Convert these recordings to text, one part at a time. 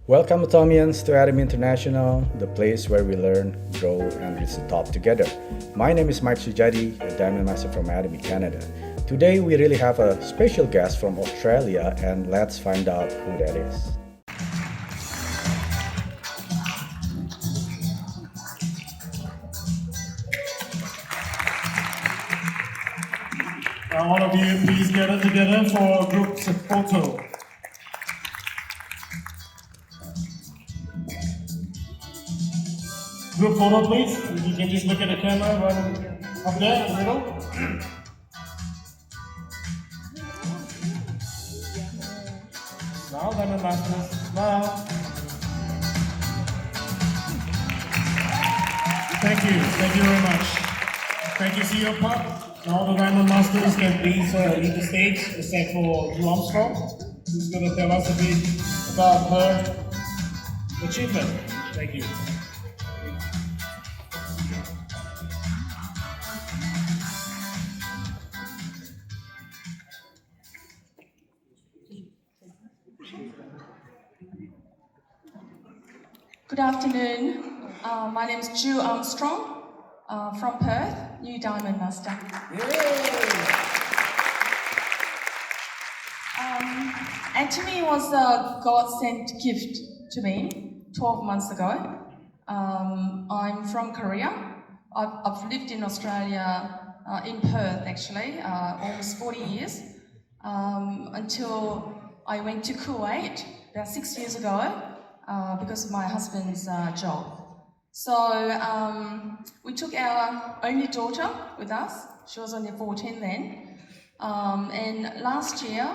Welcome, Atomians, to Atomy International, the place where we learn, grow, and reach the top together. My name is Mike Sujadi, a Diamond Master from Atomy, Canada. Today, we really have a special guest from Australia, and let's find out who that is. All of you, please gather together for group photo. Group photo, please. If you can just look at the camera right up there in the middle. Now, Diamond Masters. Now. Thank you very much. Thank you, CEO Pop. All the Diamond Masters can please leave the stage, except for Armstrong, who's going to tell us a bit about her achievement. Thank you. Good afternoon. My name is Armstrong from Perth, new Diamond Master. Atomy was a God-sent gift to me 12 months ago. I'm from Korea. I've lived in Australia, in Perth actually, almost 40 years, until I went to Kuwait about 6 years ago because of my husband's job. So we took our only daughter with us. She was only 14 then. And last year,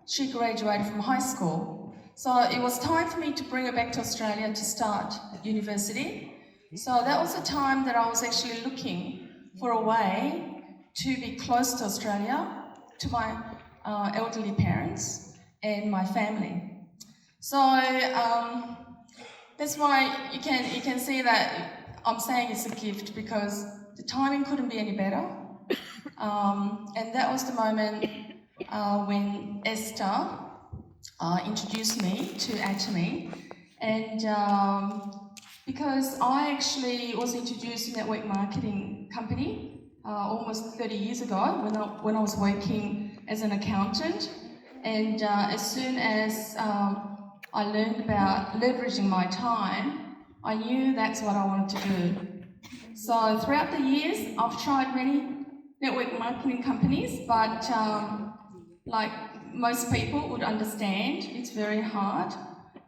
she graduated from high school. So it was time for me to bring her back to Australia to start university. So that was the time that I was actually looking for a way to be close to Australia, to my elderly parents and my family. So that's why you can see that I'm saying it's a gift because the timing couldn't be any better. And that was the moment when Esther introduced me to Atomy. And because I actually was introduced to network marketing company almost 30 years ago when I was working as an accountant. And as soon as I learned about leveraging my time, I knew that's what I wanted to do. So throughout the years, I've tried many network marketing companies, but like most people would understand, it's very hard.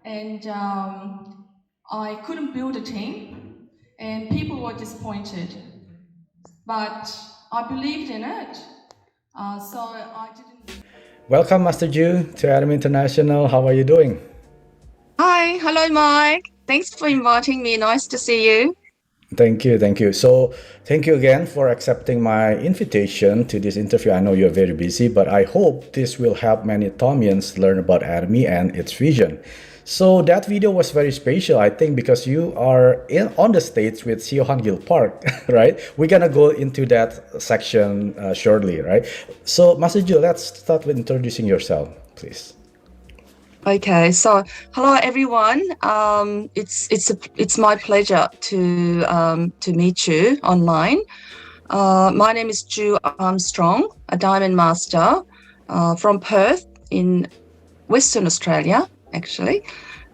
And I couldn't build a team, and people were disappointed. But I believed in it, so I didn't. Welcome, Master Ju, to Atomy International. How are you doing? Hi, hello, Mike. Thanks for inviting me. Nice to see you. Thank you, thank you. So, thank you again for accepting my invitation to this interview. I know you're very busy, but I hope this will help many Atomians learn about Atomy and its vision. So that video was very special, I think, because you are on the stage with Siohan Gill Park, right? We're gonna go into that section shortly, right? So, Master Ju, let's start with introducing yourself, please. Okay, so hello everyone. It's my pleasure to meet you online. My name is Armstrong, a Diamond Master from Perth in Western Australia. Actually,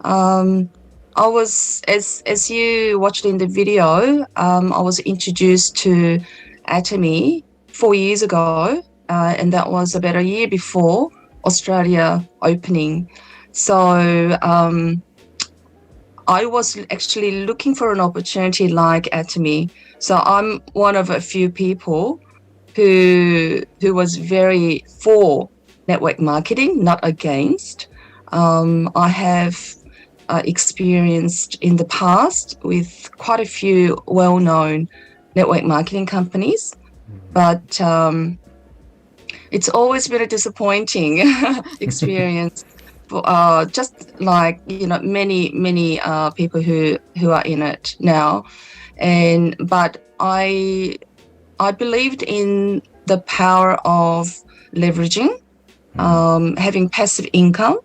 I was as you watched in the video. I was introduced to Atomy 4 years ago, and that was about a year before Australia opening. So I was actually looking for an opportunity like Atomy. So I'm one of a few people who was very for network marketing, not against. I have experienced in the past with quite a few well-known network marketing companies, but it's always been a disappointing experience. Just like many people who are in it now, but I believed in the power of leveraging, having passive income.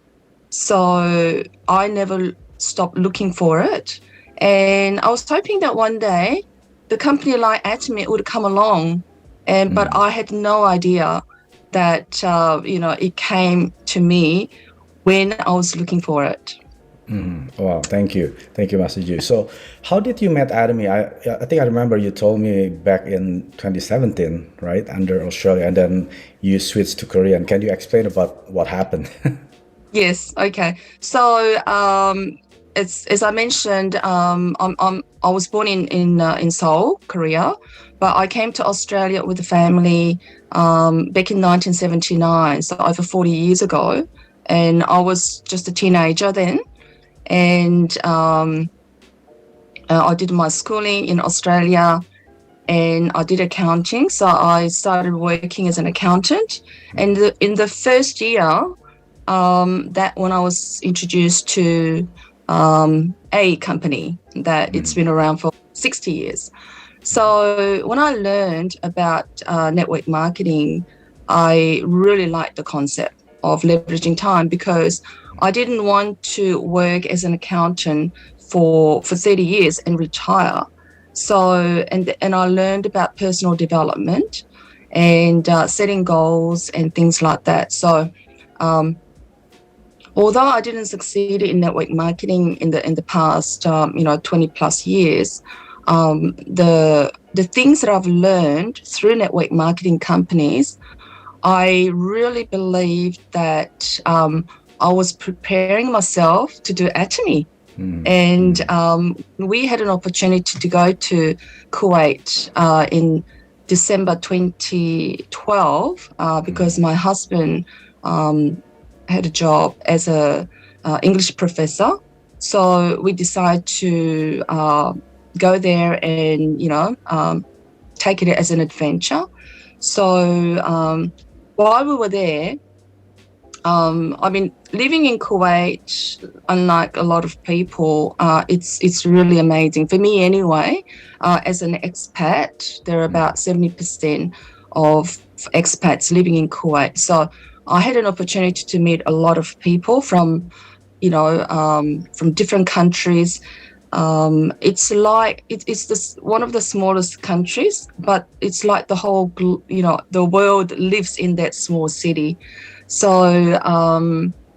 So I never stopped looking for it. And I was hoping that one day the company like Atomy would come along, but I had no idea that it came to me when I was looking for it. Wow, thank you, Master Ju. So, how did you met Atomy? I think I remember you told me back in 2017, right, under Australia, and then you switched to Korean. Can you explain about what happened? Yes. Okay. So, it's as I mentioned, I was born in Seoul, Korea, but I came to Australia with the family back in 1979, so over 40 years ago, and I was just a teenager then, and I did my schooling in Australia, and I did accounting. So I started working as an accountant, and in the first year, that when I was introduced to a company that it's been around for 60 years. So when I learned about network marketing, I really liked the concept of leveraging time, because I didn't want to work as an accountant for 30 years and retire. So, and I learned about personal development and setting goals and things like that. So, although I didn't succeed in network marketing in the past 20 plus years, the things that I've learned through network marketing companies, I really believe that I was preparing myself to do Atomy. And we had an opportunity to go to Kuwait in December 2012 because my husband had a job as a English professor. So we decided to go there and, take it as an adventure. So while we were there, living in Kuwait, unlike a lot of people, it's really amazing. For me anyway, as an expat, there are about 70% of expats living in Kuwait. So I had an opportunity to meet a lot of people from different countries. It's like it's one of the smallest countries, but it's like the whole the world lives in that small city. So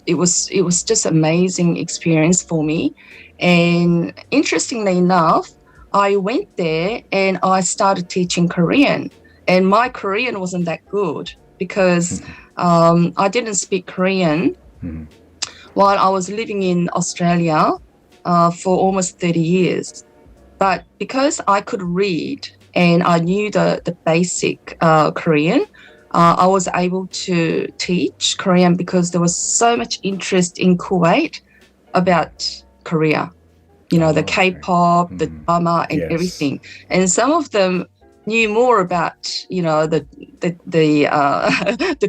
it was just amazing experience for me. And interestingly enough, I went there and I started teaching Korean, and my Korean wasn't that good because I didn't speak Korean while I was living in Australia for almost 30 years. But because I could read and I knew the basic Korean, I was able to teach Korean because there was so much interest in Kuwait about Korea. The K-pop, the drama, and everything. And some of them knew more about, the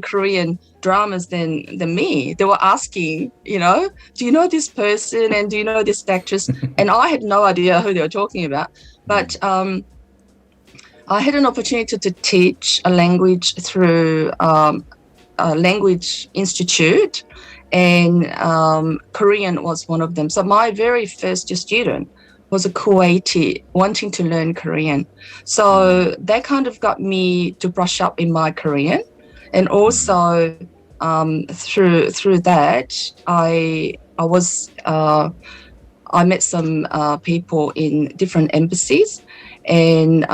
Korean dramas than me. They were asking, do you know this person and do you know this actress? And I had no idea who they were talking about. But I had an opportunity to teach a language through a language institute, and Korean was one of them. So my very first student was a Kuwaiti wanting to learn Korean. So that kind of got me to brush up in my Korean. And also through that, I met some people in different embassies, and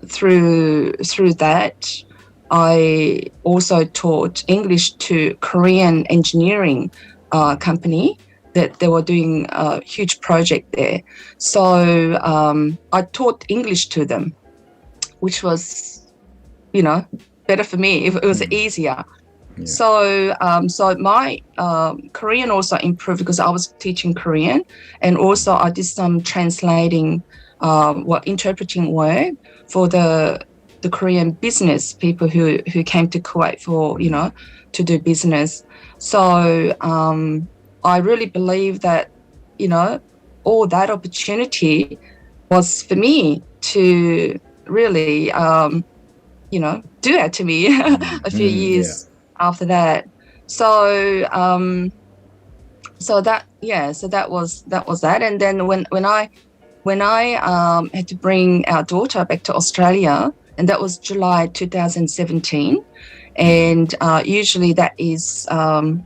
through that, I also taught English to Korean engineering company that they were doing a huge project there. So I taught English to them, which was, better for me. It was easier. Yeah. So my Korean also improved because I was teaching Korean, and also I did some translating, interpreting work for the Korean business people who came to Kuwait for, to do business. So I really believe that, all that opportunity was for me to really, do that to me a few years after that. So so that was that. And then when I had to bring our daughter back to Australia, and that was July 2017, and usually that is the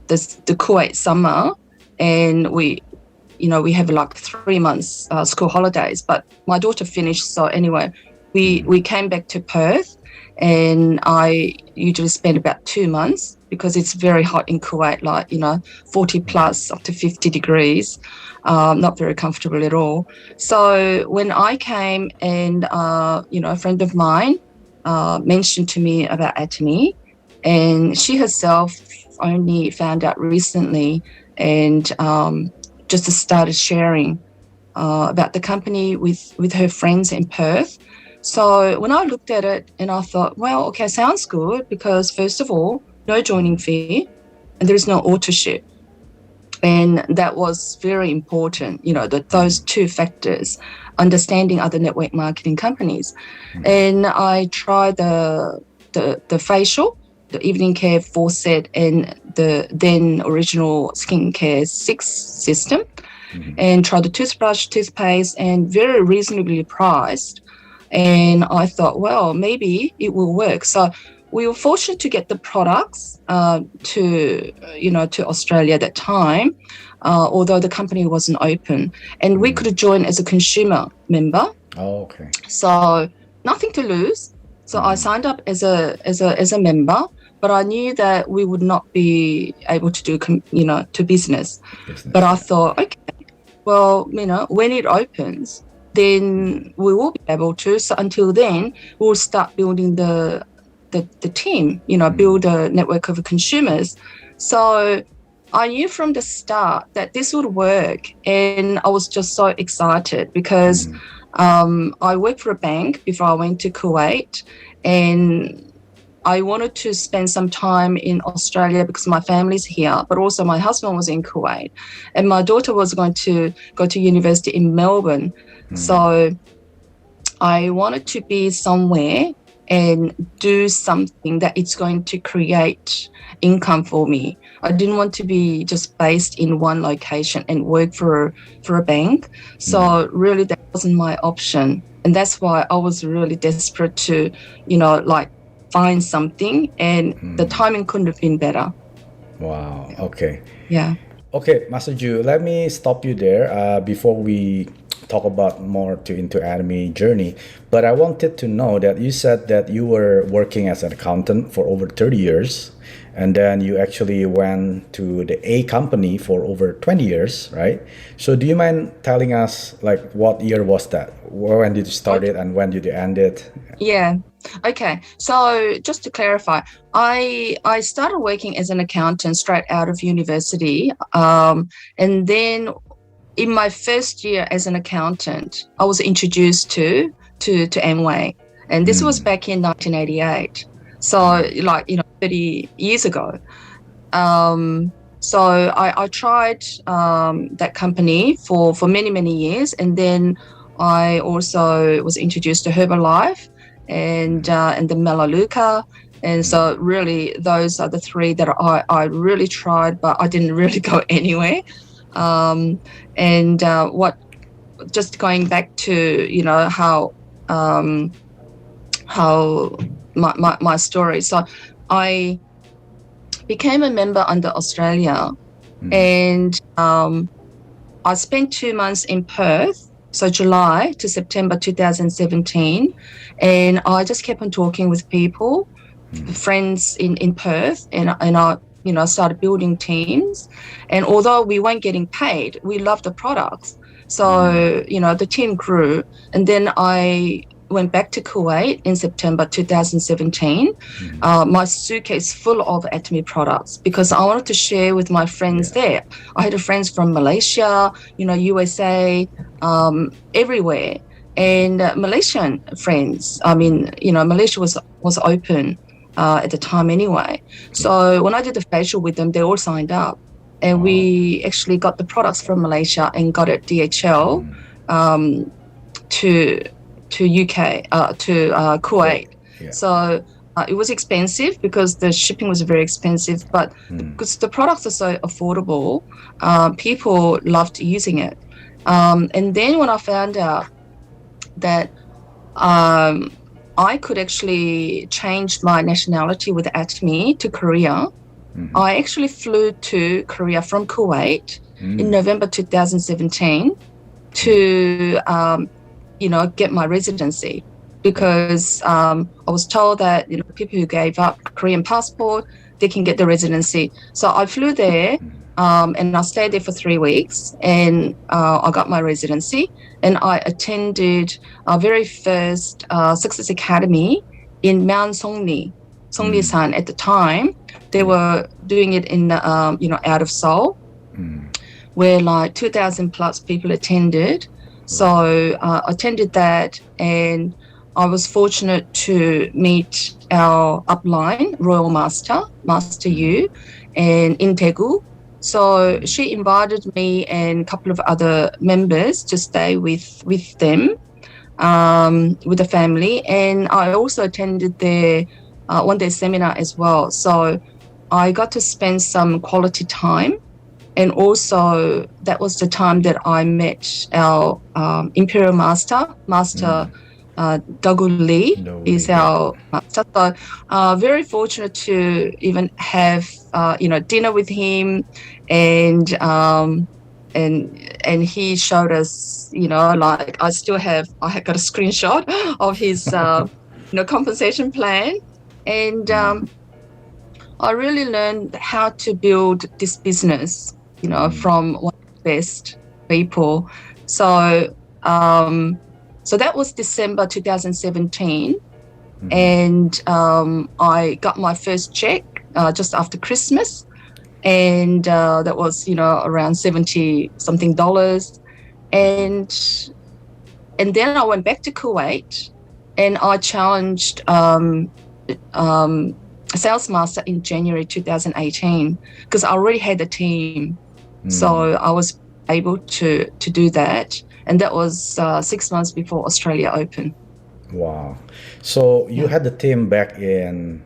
Kuwait summer, and we have like 3 months school holidays, but my daughter finished. So anyway, we came back to Perth, and I usually spend about 2 months because it's very hot in Kuwait, like 40 plus up to 50 degrees, not very comfortable at all. So when I came, and a friend of mine mentioned to me about Atomy, and she herself only found out recently, and just started sharing about the company with her friends in Perth. So when I looked at it, and I thought, well, okay, sounds good, because first of all, no joining fee, and there is no authorship. And that was very important, those two factors, understanding other network marketing companies. And I tried the facial, the evening care 4-set, and the then original skincare 6 system, and tried the toothbrush, toothpaste, and very reasonably priced. And I thought, well, maybe it will work. So we were fortunate to get the products to Australia at that time, although the company wasn't open, and we could join as a consumer member. Oh, okay. So nothing to lose. So I signed up as a member, but I knew that we would not be able to do to business. But I thought, okay, well, when it opens, then we will be able to. So until then, we'll start building the team, build a network of consumers. So I knew from the start that this would work, and I was just so excited because I worked for a bank before I went to Kuwait, and I wanted to spend some time in Australia because my family's here, but also my husband was in Kuwait, and my daughter was going to go to university in Melbourne. So I wanted to be somewhere and do something that it's going to create income for me. I didn't want to be just based in one location and work for a bank. So really that wasn't my option. And that's why I was really desperate to, find something, and the timing couldn't have been better. Wow. Okay. Yeah. Okay, Master Ju, let me stop you there before we talk about more into Atomy journey. But I wanted to know that you said that you were working as an accountant for over 30 years, and then you actually went to the A company for over 20 years, right? So do you mind telling us, like, what year was that? When did you start it, and when did you end it? Yeah. Okay. So just to clarify, I started working as an accountant straight out of university. And then in my first year as an accountant, I was introduced to Amway. And this was back in 1988. So 30 years ago. So I tried that company for many, many years. And then I also was introduced to Herbalife and the Melaleuca. And so really those are the 3 that I really tried, but I didn't really go anywhere. Just going back to, how my story. So I became a member under Australia, and I spent 2 months in Perth, so July to September 2017, and I just kept on talking with people, friends in Perth, and I started building teams. And although we weren't getting paid, we loved the products. So, the team grew. And then I went back to Kuwait in September 2017. My suitcase full of Atomy products because I wanted to share with my friends there. I had friends from Malaysia, USA, everywhere. And Malaysian friends, Malaysia was open at the time anyway. So when I did the facial with them, they all signed up. And we actually got the products from Malaysia and got it DHL to UK, to Kuwait. So it was expensive because the shipping was very expensive, but because the products are so affordable, people loved using it. And then when I found out that I could actually change my nationality with Atomy to Korea, I actually flew to Korea from Kuwait in November 2017 to, get my residency, because I was told that people who gave up Korean passport, they can get the residency. So I flew there and I stayed there for 3 weeks, and I got my residency, and I attended our very first Success Academy in Mount Songli-san at the time. They were doing it in, out of Seoul, where like 2,000 plus people attended. So I attended that, and I was fortunate to meet our upline, Royal Master Yu, and in Daegu. So she invited me and a couple of other members to stay with them, with the family. And I also attended their one-day seminar as well. So I got to spend some quality time. And also, that was the time that I met our Imperial Master Dagu Lee is our master. So very fortunate to even have dinner with him, and he showed us, like I had got a screenshot of his compensation plan, and I really learned how to build this business, from one of the best people. So that was December 2017, and I got my first check just after Christmas, and that was around $70-something, and then I went back to Kuwait, and I challenged a sales master in January 2018, because I already had a team. So I was able to do that. And that was 6 months before Australia Open. Wow. So you had the team back in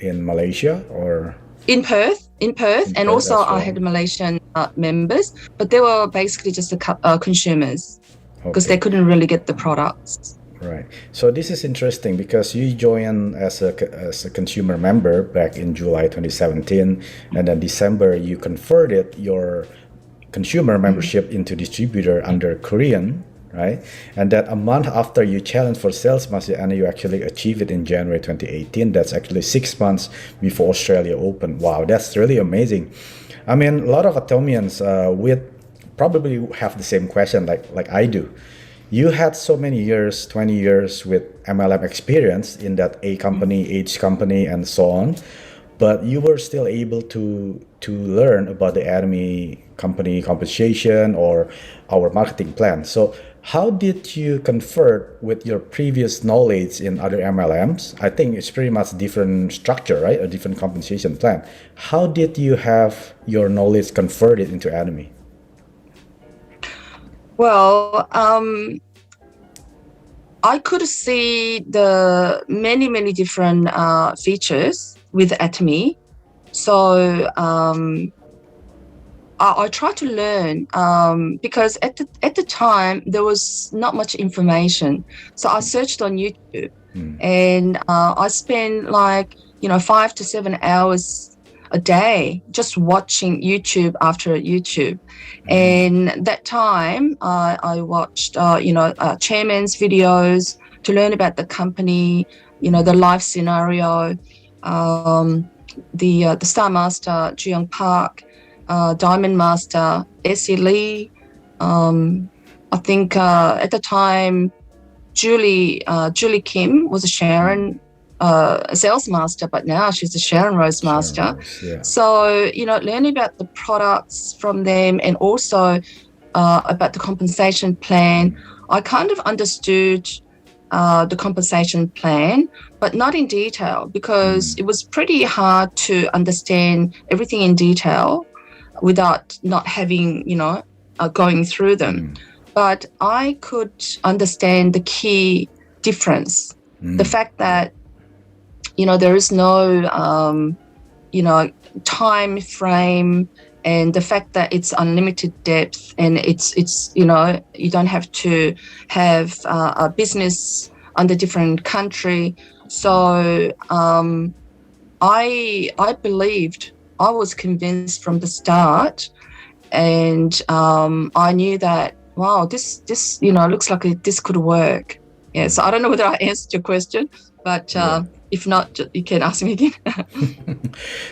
Malaysia, or? In Perth, and also I had Malaysian members, but they were basically just the consumers, because they couldn't really get the products. Right. So this is interesting, because you joined as a consumer member back in July 2017, and then December you converted your consumer membership into distributor under Korean, right? And that a month after you challenged for sales master, and you actually achieved it in January 2018. That's actually 6 months before Australia Open. Wow, that's really amazing. I mean, a lot of Atomians with probably have the same question like I do. You had so many years, 20 years with MLM experience in that A company, H company, and so on, but you were still able to learn about the Atomy company compensation or our marketing plan. So how did you convert with your previous knowledge in other MLMs? I think it's pretty much different structure, right? A different compensation plan. How did you have your knowledge converted into Atomy? Well, I could see the many different features with Atomy. So I tried to learn because at the time there was not much information. So I searched on YouTube, and I spent 5 to 7 hours a day just watching YouTube after YouTube. And that time I watched chairman's videos to learn about the company, the life scenario, the Star Master Juyong Park, Diamond Master Essie Lee. I think at the time Julie Kim was a Sharon sales master, but now she's a Sharon Rose master. So learning about the products from them, and also about the compensation plan. I kind of understood the compensation plan, but not in detail, because it was pretty hard to understand everything in detail without not having going through them. But I could understand the key difference, the fact that there is no time frame, and the fact that it's unlimited depth, and it's you don't have to have a business under different country. So I believed, I was convinced from the start, and I knew that, wow, this looks like this could work. Yeah. So I don't know whether I answered your question, but if not, you can ask me again.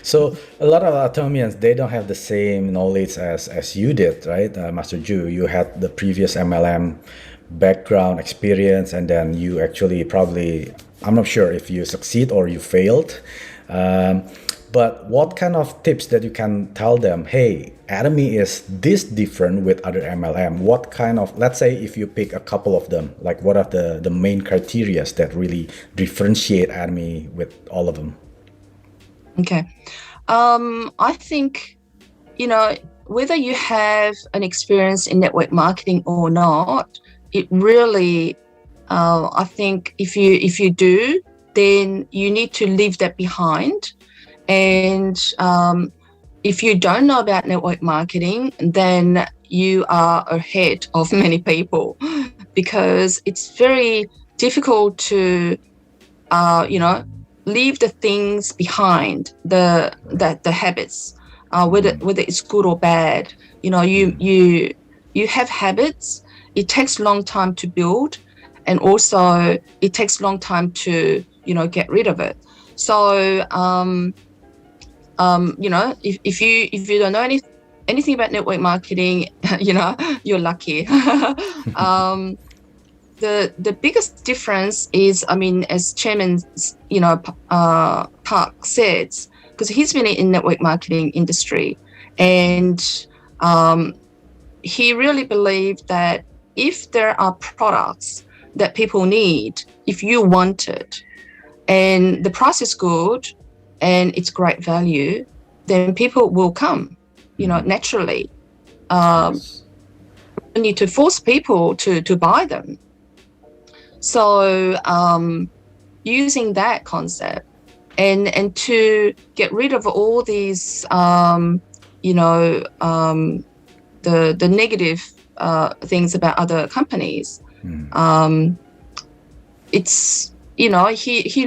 So a lot of Atomians, they don't have the same knowledge as you did, right? Master Ju, you had the previous MLM background experience, and then you actually probably, I'm not sure if you succeed or you failed. But what kind of tips that you can tell them, hey, Atomy is this different with other MLM? What kind of, let's say if you pick a couple of them, like what are the main criteria that really differentiate Atomy with all of them? Okay. I think, whether you have an experience in network marketing or not, it really, I think if you do, then you need to leave that behind. And if you don't know about network marketing, then you are ahead of many people, because it's very difficult to, leave the things behind, the habits, whether it's good or bad. You have habits. It takes a long time to build, and also it takes a long time to get rid of it. So if you don't know anything about network marketing, you're lucky. The biggest difference is, as Chairman, Park says, because he's been in network marketing industry, and he really believed that if there are products that people need, if you want it, and the price is good, and it's great value, then people will come, naturally. Yes. You need to force people to buy them. So using that concept, and to get rid of all these, the negative things about other companies. It's, he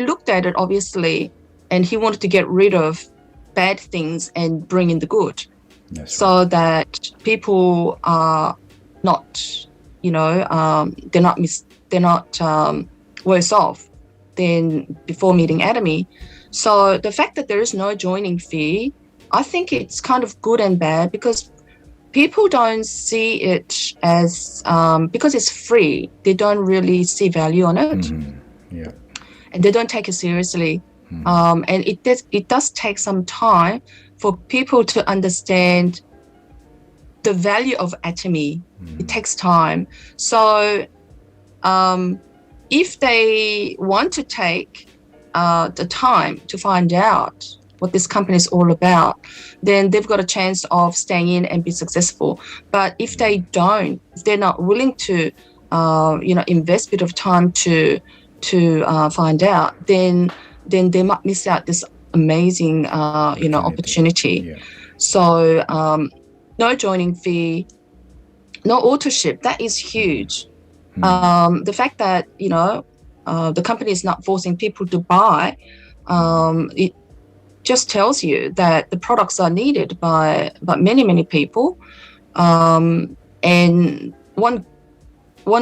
looked at it, obviously, and he wanted to get rid of bad things and bring in the good. That's so right. That people are not, they're not worse off than before meeting Atomy. So the fact that there is no joining fee, I think it's kind of good and bad, because people don't see it as, because it's free, they don't really see value on it. Yeah. And they don't take it seriously. And it does take some time for people to understand the value of Atomy. It takes time. So if they want to take the time to find out what this company is all about, then they've got a chance of staying in and be successful. But if they don't, if they're not willing to, invest a bit of time to find out, then they might miss out this amazing, opportunity. Yeah. So no joining fee, no authorship, that is huge. The fact that, the company is not forcing people to buy, it just tells you that the products are needed by many, many people. And one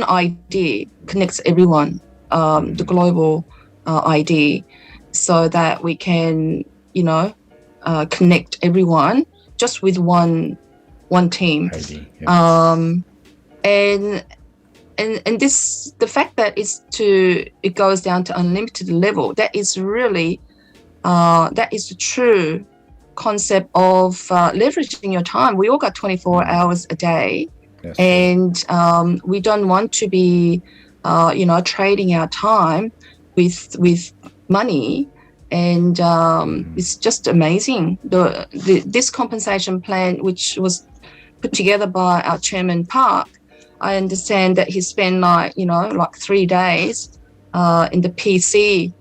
idea connects everyone, the global ID, so that we can, connect everyone just with one team. ID, yeah. And this, the fact that it goes down to unlimited level, that is really, that is the true concept of leveraging your time. We all got 24 hours a day. That's and we don't want to be, trading our time with money. And it's just amazing. This compensation plan, which was put together by our Chairman Park, I understand that he spent like 3 days in the PC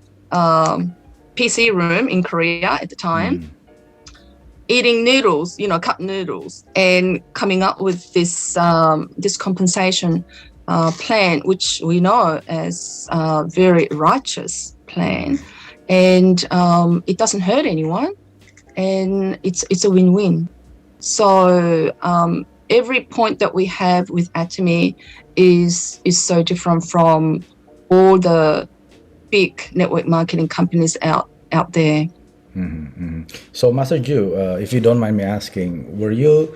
PC room in Korea at the time, eating noodles, cup noodles, and coming up with this this compensation plan, which we know as a very righteous plan, and it doesn't hurt anyone, and it's a win-win. So every point that we have with Atomy is so different from all the big network marketing companies out there. So, Master Ju, if you don't mind me asking, were you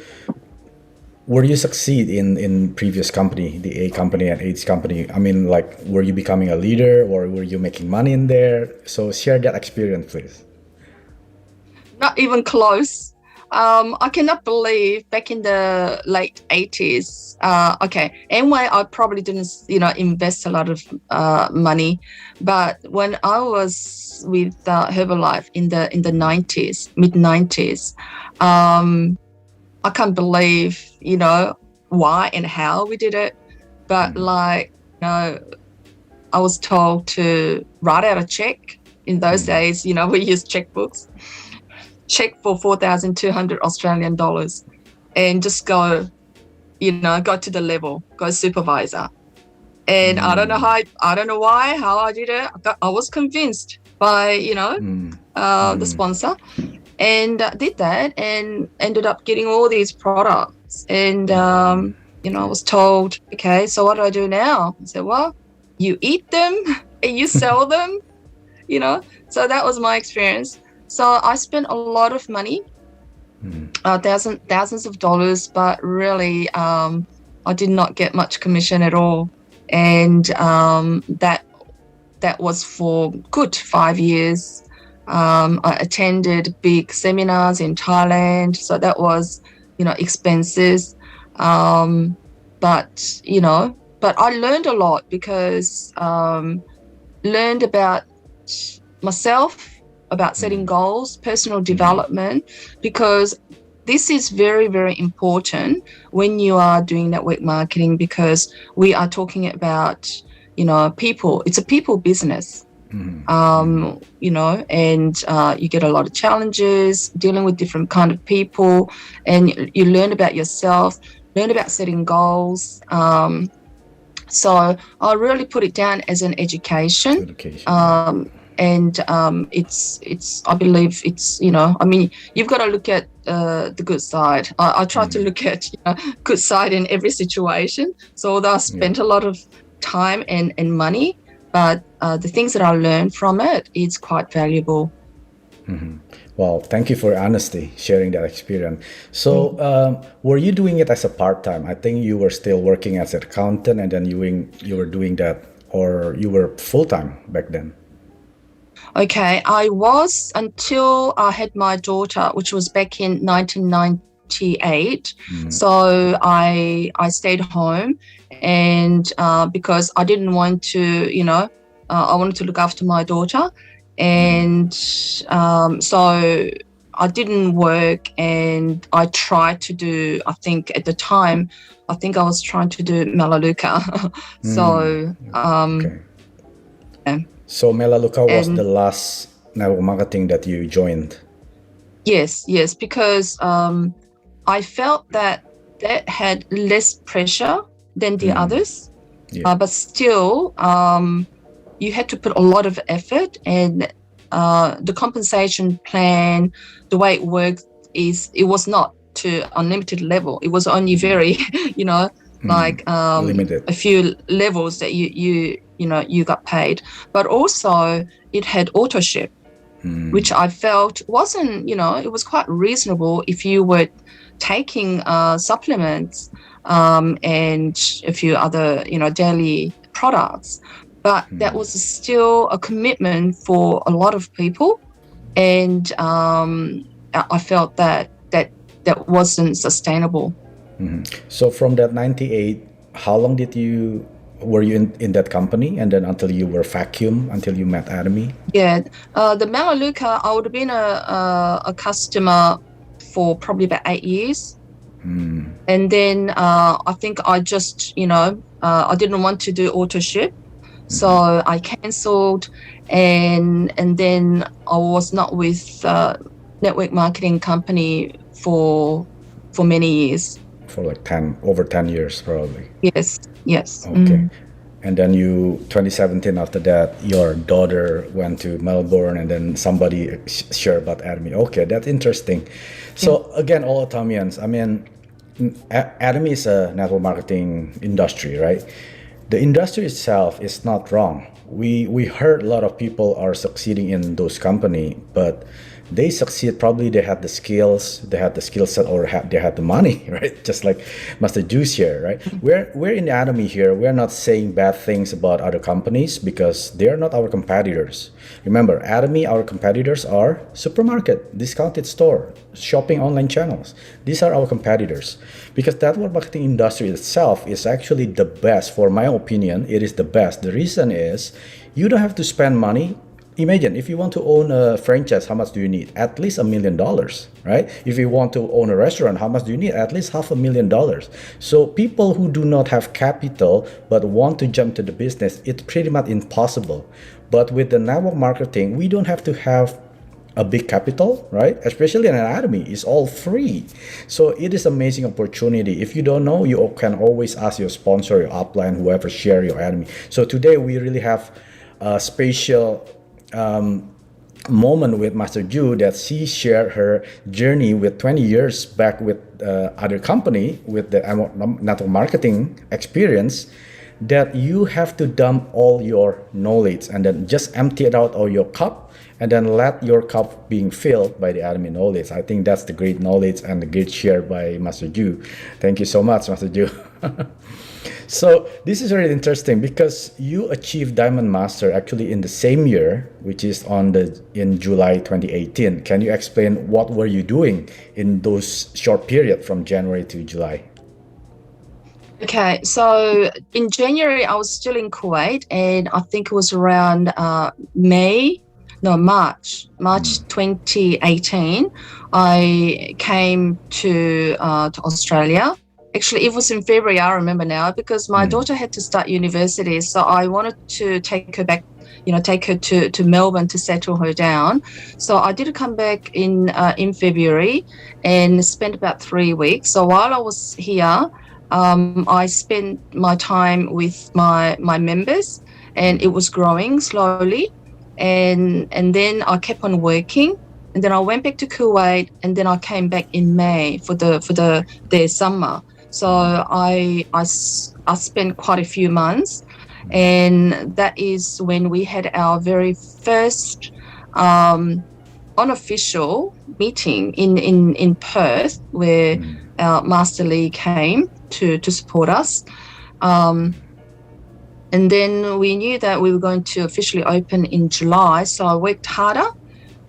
succeed in previous company, the A company and H company? I mean, like, were you becoming a leader or were you making money in there? So, share that experience, please. Not even close. I cannot believe back in the late 80s. Anyway, I probably didn't, invest a lot of money. But when I was with Herbalife in the 90s, mid 90s, I can't believe, why and how we did it. But I was told to write out a check. In those days, we used checkbooks. Check for 4,200 Australian dollars, and just go to the level, go supervisor. And I don't know why, how I did it. I was convinced by the sponsor, and did that, and ended up getting all these products. And I was told, okay, so what do I do now? I said, well, you eat them and you sell them. So that was my experience. So I spent a lot of money, thousands of dollars, but really I did not get much commission at all. And that was for good 5 years. I attended big seminars in Thailand, so that was, expenses. But I learned a lot because learned about myself, about setting goals, personal development, because this is very, very important when you are doing network marketing, because we are talking about, people. It's a people business, and you get a lot of challenges dealing with different kind of people, and you learn about yourself, learn about setting goals. So I really put it down as an education. And it's I believe it's, you've got to look at the good side. I try to look at good side in every situation. So although I spent a lot of time and money, but the things that I learned from it is quite valuable. Well, thank you for your honesty, sharing that experience. So were you doing it as a part-time? I think you were still working as an accountant, and then you were doing that, or you were full-time back then? Okay, I was until I had my daughter, which was back in 1998. So I stayed home, and because I didn't want to, I wanted to look after my daughter, and so I didn't work, and I tried to do, I think at the time, I was trying to do Melaleuca. So So Melaleuca was the last network marketing that you joined? Yes, because I felt that had less pressure than the others, but still you had to put a lot of effort, and the compensation plan, the way it worked it was not to unlimited level. It was only very, limited. A few levels that you got paid, but also it had auto ship, which I felt wasn't, it was quite reasonable if you were taking supplements and a few other, daily products. But that was still a commitment for a lot of people, and I felt that wasn't sustainable. So from that 98, how long were you in that company, and then until you were vacuum, until you met Atomy? Yeah, the Melaleuca, I would have been a customer for probably about 8 years. And then I think I just, I didn't want to do auto ship. So I cancelled, and then I was not with network marketing company for many years. For like over 10 years probably. Yes. Okay. And then 2017, after that, your daughter went to Melbourne, and then somebody shared about Atomy. Okay, that's interesting. So again, all Atomians, I mean, Atomy is a network marketing industry, right? The industry itself is not wrong. We heard a lot of people are succeeding in those company, but they succeed, probably they had the skills, they had the skill set, or they had the money, right? Just like Master Juice here, right? We're in Atomy here. We're not saying bad things about other companies because they are not our competitors. Remember, Atomy, our competitors are supermarket, discounted store, shopping online channels. These are our competitors because that network marketing industry itself is actually the best. For my opinion, it is the best. The reason is you don't have to spend money. Imagine if you want to own a franchise, how much do you need? At least $1 million, right? If you want to own a restaurant, how much do you need? At least $500,000. So people who do not have capital but want to jump to the business, it's pretty much impossible. But with the network marketing, we don't have to have a big capital, right? Especially in Atomy, it's all free. So it is amazing opportunity. If you don't know, you can always ask your sponsor, your upline, whoever share your Atomy. So today we really have a special moment with Master Ju that she shared her journey with 20 years back with other company with the network marketing experience, that you have to dump all your knowledge and then just empty it out of your cup and then let your cup being filled by the Atomy knowledge. I think that's the great knowledge and the great share by Master Ju. Thank you so much, Master Ju. So this is really interesting because you achieved Diamond Master actually in the same year, which is in July 2018. Can you explain what were you doing in those short period from January to July? Okay, so in January I was still in Kuwait, and I think it was around March 2018. I came to Australia. Actually, it was in February, I remember now, because my daughter had to start university. So I wanted to take her back, take her to Melbourne to settle her down. So I did come back in February and spent about 3 weeks. So while I was here, I spent my time with my members, and it was growing slowly. And then I kept on working. And then I went back to Kuwait, and then I came back in May for their summer. So I spent quite a few months, and that is when we had our very first unofficial meeting in Perth, where our Master Lee came to support us. And then we knew that we were going to officially open in July, so I worked harder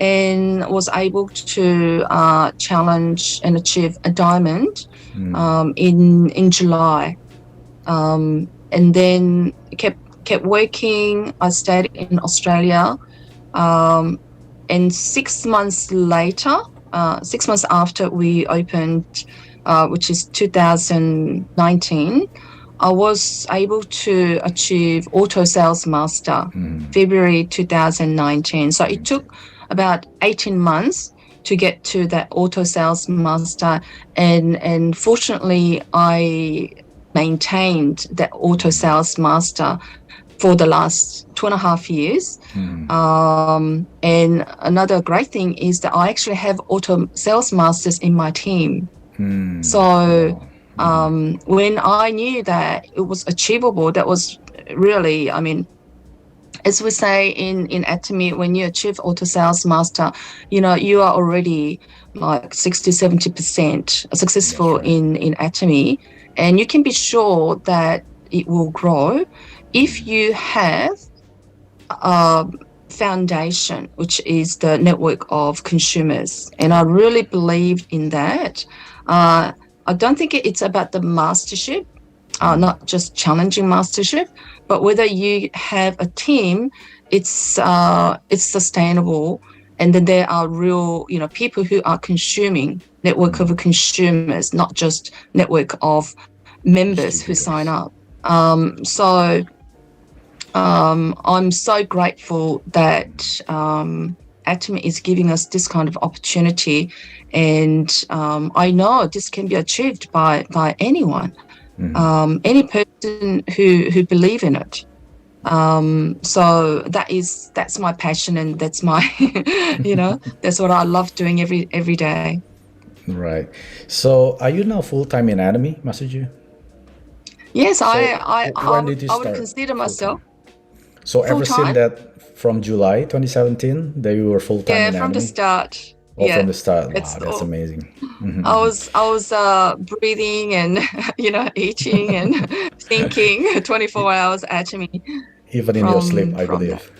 and was able to challenge and achieve a diamond in July, and then kept working. I stayed in Australia, and 6 months later, 6 months after we opened, which is 2019, I was able to achieve Auto Sales Master February 2019. So it took about 18 months to get to that Auto Sales Master, and fortunately I maintained that Auto Sales Master for the last 2.5 years. And another great thing is that I actually have Auto Sales Masters in my team. So when I knew that it was achievable, that was really, I mean, as we say in Atomy, when you achieve Auto Sales Master, you are already like 60-70% successful in Atomy, and you can be sure that it will grow if you have a foundation, which is the network of consumers. And I really believe in that. I don't think it's about the mastership, not just challenging mastership, but whether you have a team, it's sustainable, and then there are real, people who are consuming, network of consumers, not just network of members who sign up. So I'm so grateful that Atomy is giving us this kind of opportunity, and I know this can be achieved by anyone, any person who believe in it. So that's my passion, and that's my that's what I love doing every day. Right. So are you now full-time in Atomy, Master? Yes, So when did you I would start consider myself full-time? So full ever since time. that, from July 2017, that you were full-time Yeah, in from the Atomy? start. Oh, from Yeah, the start. it's Wow, that's amazing. I was breathing and eating and thinking 24 hours at me Even in your sleep, I from that. believe.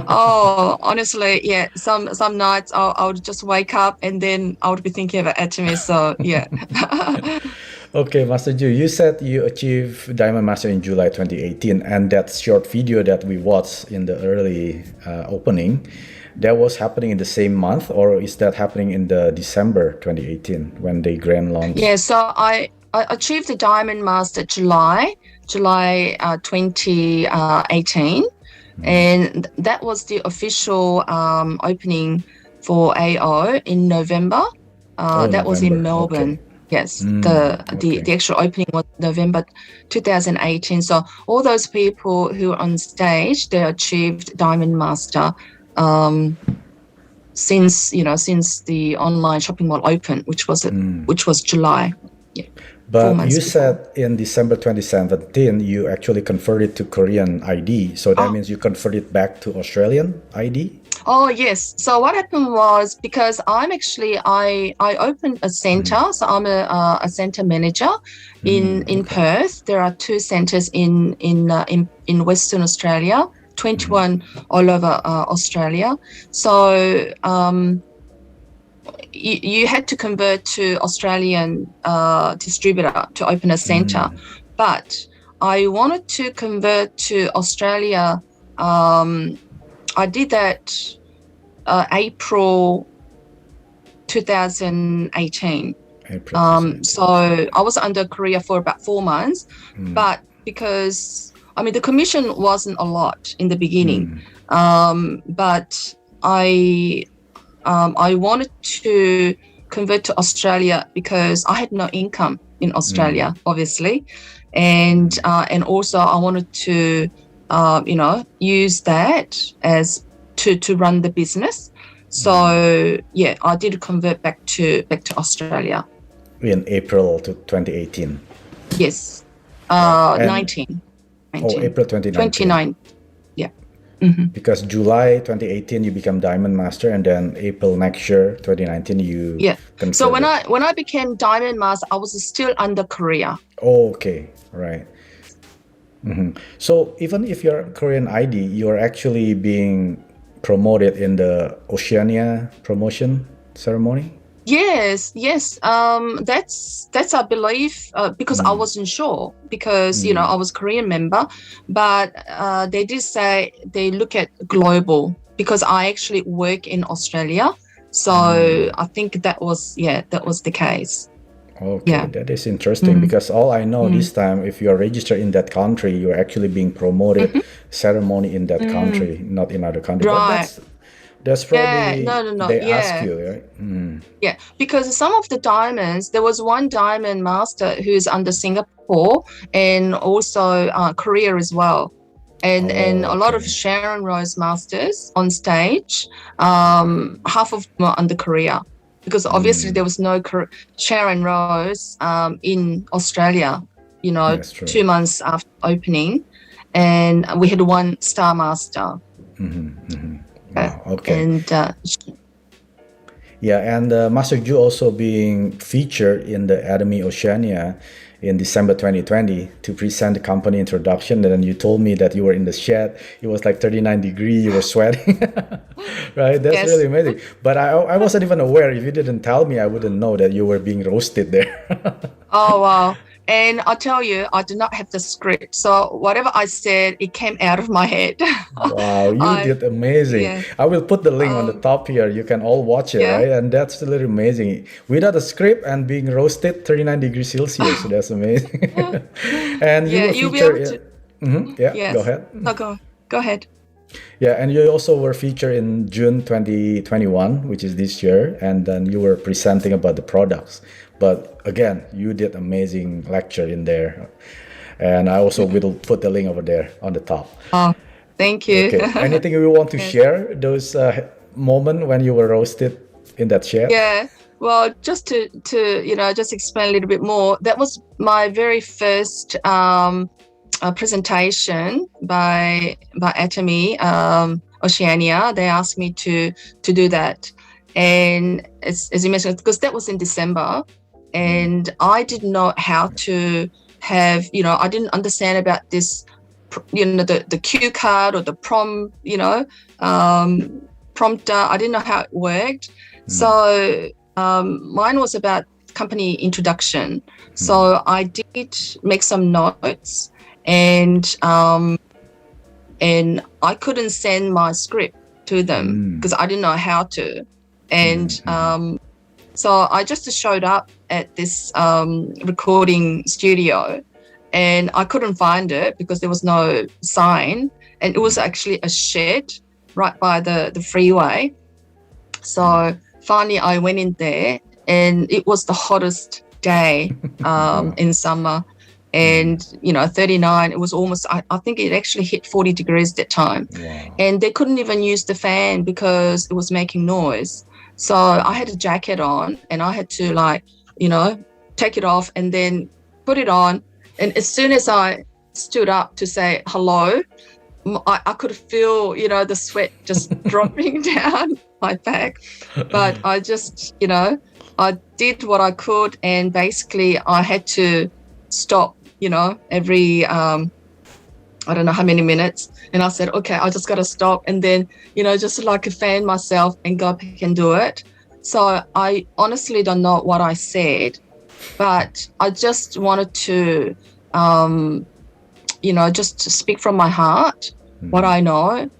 Oh, honestly, yeah. Some nights I would just wake up and then I would be thinking about Atomy. So yeah. Okay, Master Ju, you said you achieved Diamond Master in July 2018, and that short video that we watched in the early opening, that was happening in the same month, or is that happening in the December 2018 when they grand launch? Yeah, so I achieved the Diamond Master July 2018, and that was the official opening for AO in November. Oh, That was in November. Okay. Melbourne. Yes, the Okay. actual opening was November 2018. So all those people who were on stage, they achieved Diamond Master since since the online shopping mall opened, which was July. Yeah, four But months you before. said in December 2017, you actually converted to Korean ID. So that Oh, means you converted back to Australian ID? oh yes. So what happened was, because I opened a center, so I'm a center manager in Okay. Perth. There are two centers in Western Australia, 21 all over Australia. So you had to convert to Australian distributor to open a center, but I wanted to convert to Australia. I did that April 2018. April 2017. So I was under Korea for about 4 months, but because the commission wasn't a lot in the beginning, but I wanted to convert to Australia because I had no income in Australia, obviously, and also I wanted to use that as to run the business. So yeah, I did convert back to Australia. In April to 2018. Yes, Right. And 19, April 2019. 29. Yeah. Because July 2018 you become Diamond Master, and then April next year 2019 you Yeah. So converted. when I became Diamond Master, I was still under Korea. Oh, okay, right. So even if you're Korean ID, you're actually being promoted in the Oceania promotion ceremony. Yes, yes. That's I believe because I wasn't sure, because I was Korean member, but they did say they look at global, because I actually work in Australia, so I think that was the case. Okay, Yeah. that is interesting, because all I know this time, if you are registered in that country, you're actually being promoted ceremony in that country, not in other country. But Right. that's Yeah. probably No. they ask Yeah. you, right? Yeah, because some of the diamonds, there was one diamond master who's under Singapore and also Korea as well. And Oh, a lot of okay. Sharon Rose masters on stage, half of them are under Korea, because obviously there was no Sharon Rose in Australia, That's true. 2 months after opening, and we had one star master. Wow. Okay. And Yeah, and Master Ju also being featured in the Atomy Oceania in December 2020 to present the company introduction. And then you told me that you were in the shed. It was like 39 degrees. You were sweating, right? That's yes. really amazing. But I wasn't even aware. If you didn't tell me, I wouldn't know that you were being roasted there. Oh, wow. And I tell you, I do not have the script. So whatever I said, it came out of my head. Wow, you did amazing. Yeah. I will put the link on the top here. You can all watch it, Yeah. right? And that's really amazing. Without a script and being roasted 39 degrees Celsius. So that's amazing. And you Yeah, were you'll be featured able to. Yeah, go Yes. ahead. No, go ahead. Yeah, and you also were featured in June 2021, which is this year, and then you were presenting about the products. But again, you did amazing lecture in there, and I also will put the link over there on the top. Oh, thank you. Okay, anything you want to Yes. share those moment when you were roasted in that shed? Yeah. Well, just to just explain a little bit more, that was my very first presentation by Atomy Oceania. They asked me to do that, and as you mentioned, because that was in December, and I didn't know how to have, I didn't understand about this, the cue card or the prompter. I didn't know how it worked. So mine was about company introduction. So I did make some notes, and I couldn't send my script to them because I didn't know how to. And so I just showed up at this recording studio, and I couldn't find it because there was no sign, and it was actually a shed right by the freeway. So finally I went in there, and it was the hottest day in summer, and 39, it was almost, I think it actually hit 40 degrees at that time. Wow. And they couldn't even use the fan because it was making noise. So I had a jacket on, and I had to take it off and then put it on. And as soon as I stood up to say hello, I could feel, the sweat just dropping down my back. But I just, I did what I could, and basically I had to stop, every, I don't know how many minutes. And I said, okay, I just got to stop. And then, just fan myself and go back and do it. So I honestly don't know what I said, but I just wanted to, just to speak from my heart, what I know.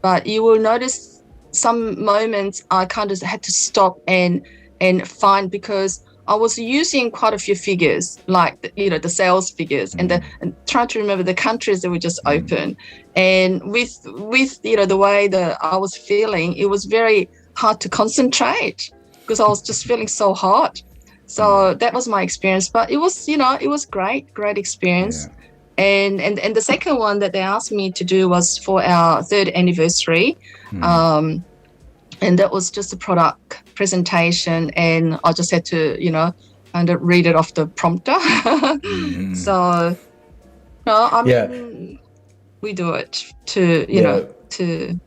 But you will notice some moments I kind of had to stop and find, because I was using quite a few figures, like the sales figures, and trying to remember the countries that were just open. And with the way that I was feeling, it was very hard to concentrate because I was just feeling so hot. So that was my experience. But it was it was great experience. Yeah. And the second one that they asked me to do was for our 3rd anniversary. And that was just a product presentation, and I just had to, kind of read it off the prompter. So, no, I mean, we do it to, to.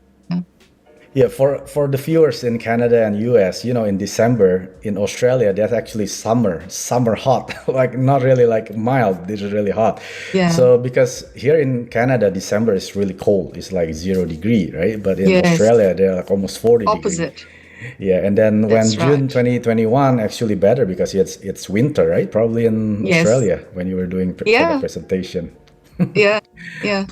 Yeah, for the viewers in Canada and US, in December in Australia, that's actually summer hot, like not really like mild, this is really hot. Yeah. So because here in Canada, December is really cold, it's like 0 degree, right? But in Yes. Australia, they're like almost 40 Opposite. degree. Yeah, and then when That's June right. 2021, actually better because it's winter, right? Probably in Yes. Australia when you were doing Yeah. product presentation. Yeah. Yeah.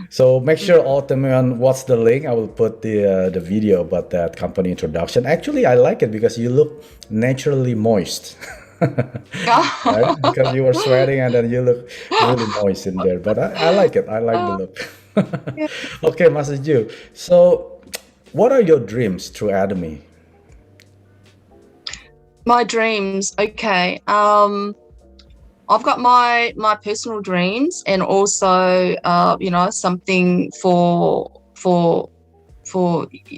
So make sure Ultimate watch the link. I will put the video about that company introduction. Actually, I like it because you look naturally moist, right? Because you were sweating and then you look really moist in there. But I like it. I like the look. Okay, Master Ju. So, what are your dreams through Atomy? My dreams. Okay. I've got my personal dreams, and also something for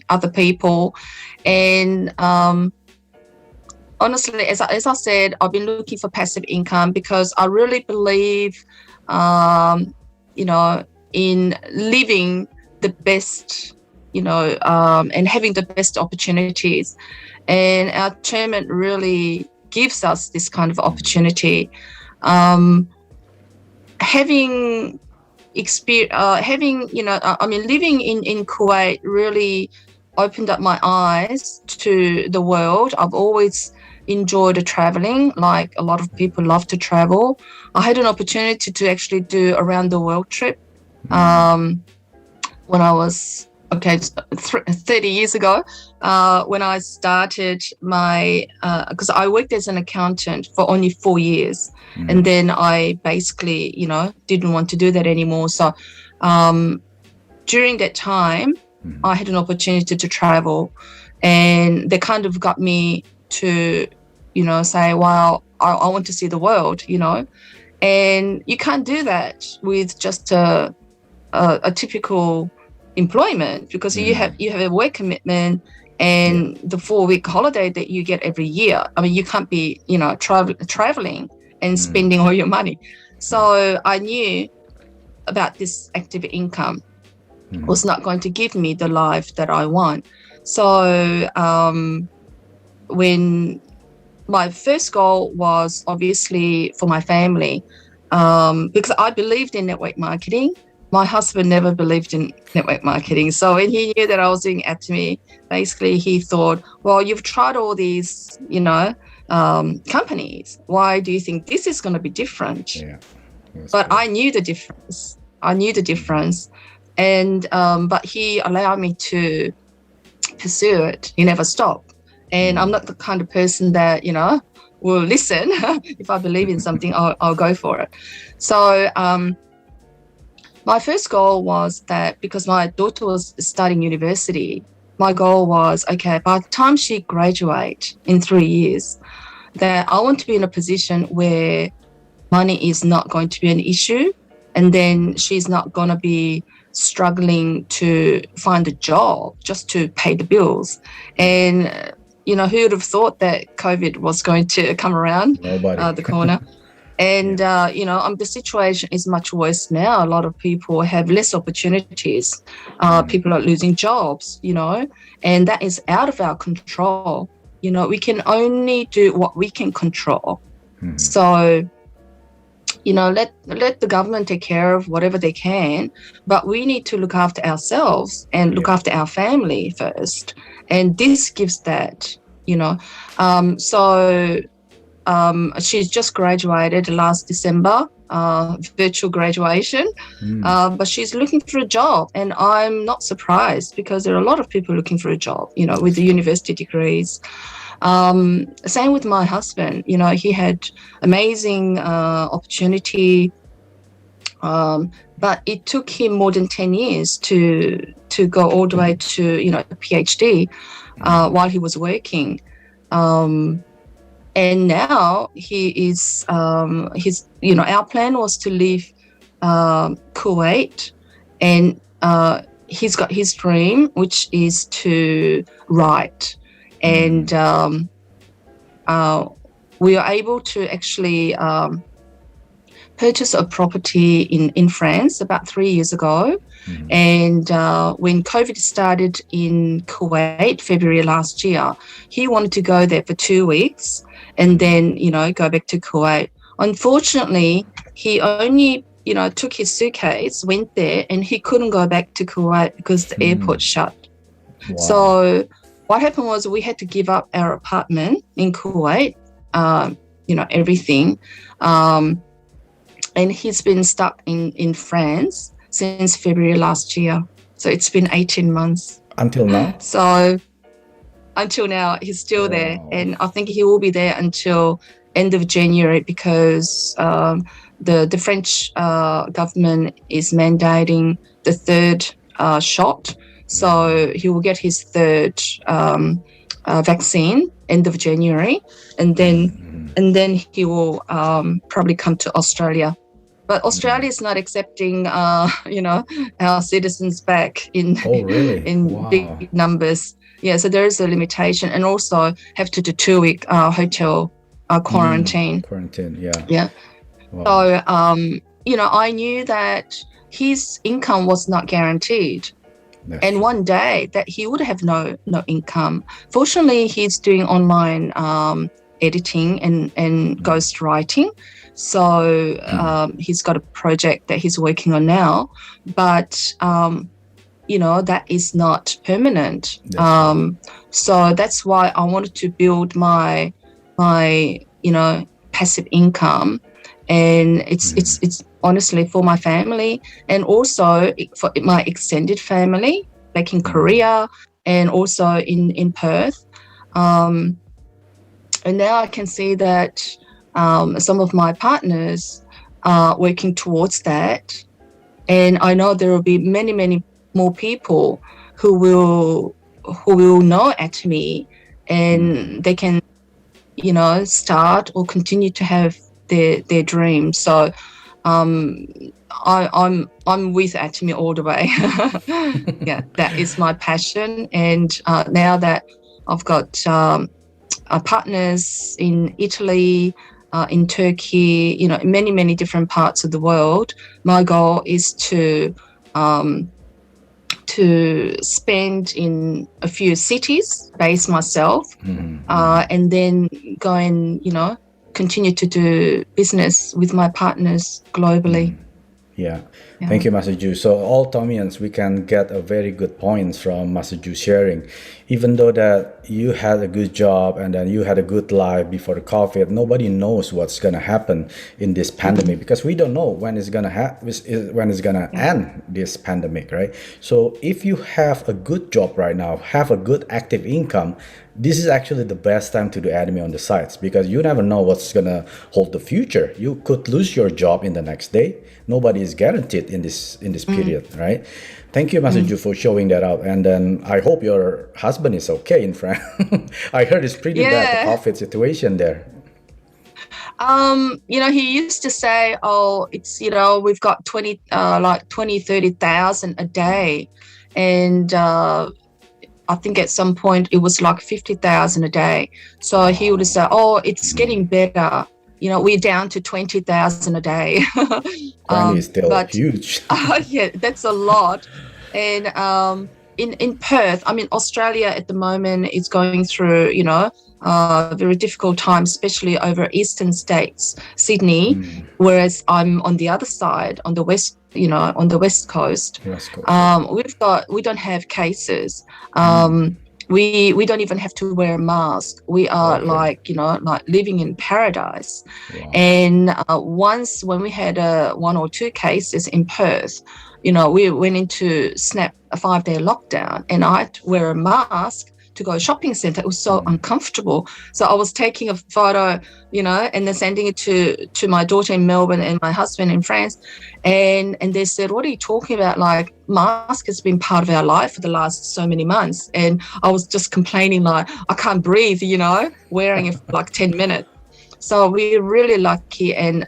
other people. And honestly, as I said, I've been looking for passive income because I really believe in living the best, and having the best opportunities. And our chairman really gives us this kind of opportunity. Having experience, living in Kuwait really opened up my eyes to the world. I've always enjoyed traveling, like a lot of people love to travel. I had an opportunity to actually do around the world trip when I was okay, 30 years ago, when I started my, because I worked as an accountant for only 4 years, and then I basically, didn't want to do that anymore. So during that time, I had an opportunity to travel, and they kind of got me to, say, well, I want to see the world, and you can't do that with just a typical employment, because you have a work commitment and the 4-week holiday that you get every year. I mean, you can't be, traveling and spending all your money. So I knew about this active income was not going to give me the life that I want. So when my first goal was obviously for my family, because I believed in network marketing. My husband never believed in network marketing. So when he knew that I was doing Atomy, basically he thought, well, you've tried all these, companies. Why do you think this is going to be different? Yeah. But I knew the difference. And but he allowed me to pursue it. He never stopped. And I'm not the kind of person that, will listen. If I believe in something, I'll go for it. So my first goal was that, because my daughter was studying university, my goal was, okay, by the time she graduates in 3 years, that I want to be in a position where money is not going to be an issue, and then she's not going to be struggling to find a job just to pay the bills. And, who would have thought that COVID was going to come around the corner? And, the situation is much worse now. A lot of people have less opportunities. People are losing jobs, and that is out of our control. We can only do what we can control. So, let the government take care of whatever they can, but we need to look after ourselves and look after our family first. And this gives that, she's just graduated last December, virtual graduation, but she's looking for a job. And I'm not surprised, because there are a lot of people looking for a job, with the university degrees. Same with my husband. He had amazing opportunity, but it took him more than 10 years to go all the way to, a PhD while he was working. And now he is, our plan was to leave Kuwait, and he's got his dream, which is to write. And we are able to actually purchase a property in France about 3 years ago. And when COVID started in Kuwait, February last year, he wanted to go there for 2 weeks and then, go back to Kuwait. Unfortunately, he only, took his suitcase, went there, and he couldn't go back to Kuwait because the airport shut. Wow. So what happened was we had to give up our apartment in Kuwait, everything. And he's been stuck in France since February last year. So it's been 18 months. Until now? So until now, he's still there. And I think he will be there until end of January, because the French government is mandating the third shot. So he will get his third vaccine end of January, and then he will probably come to Australia. But Australia is not accepting, our citizens back in big numbers. Yeah, so there is a limitation, and also have to do 2-week hotel quarantine. Quarantine, yeah. Yeah. Wow. So, I knew that his income was not guaranteed. And one day that he would have no income. Fortunately, he's doing online editing and ghost writing. So he's got a project that he's working on now. But, that is not permanent. So that's why I wanted to build my passive income. And it's honestly for my family, and also for my extended family, back in Korea and also in Perth. And now I can see that some of my partners are working towards that. And I know there will be many, many more people who will know Atomy, and they can, start or continue to have their dreams. So I'm with Atomy all the way. Yeah, that is my passion. And now that I've got partners in Italy, in Turkey, in many, many different parts of the world, my goal is to spend in a few cities, base myself, and then go and, continue to do business with my partners globally. Yeah. Thank you, Master Ju. So all Tomians, we can get a very good points from Master Ju sharing. Even though that you had a good job and then you had a good life before the COVID, nobody knows what's gonna happen in this pandemic, because we don't know when it's gonna end this pandemic, right? So if you have a good job right now, have a good active income, this is actually the best time to do Atomy on the sides, because you never know what's gonna hold the future. You could lose your job in the next day. Nobody is guaranteed in this period, right? Thank you, Master Ju, for showing that out. And then I hope your husband is okay in France. I heard it's pretty bad, the COVID situation there. He used to say, "Oh, it's we've got 30,000 a day," and I think at some point it was like 50,000 a day. So he would say, "Oh, it's getting better. We're down to 20,000 a day." Is still huge. Yeah, that's a lot. And in Perth, Australia at the moment is going through, a very difficult time, especially over eastern states, Sydney, whereas I'm on the other side, on the west, on the west coast. We don't have cases. We don't even have to wear a mask. We are like living in paradise. Wow. And once when we had 1 or 2 cases in Perth, we went into snap a 5-day lockdown, and I had to wear a mask to go to a shopping centre. It was so uncomfortable. So I was taking a photo, and then sending it to my daughter in Melbourne and my husband in France. And they said, "What are you talking about? Like, mask has been part of our life for the last so many months." And I was just complaining, like, I can't breathe, wearing it for like 10 minutes. So we're really lucky, and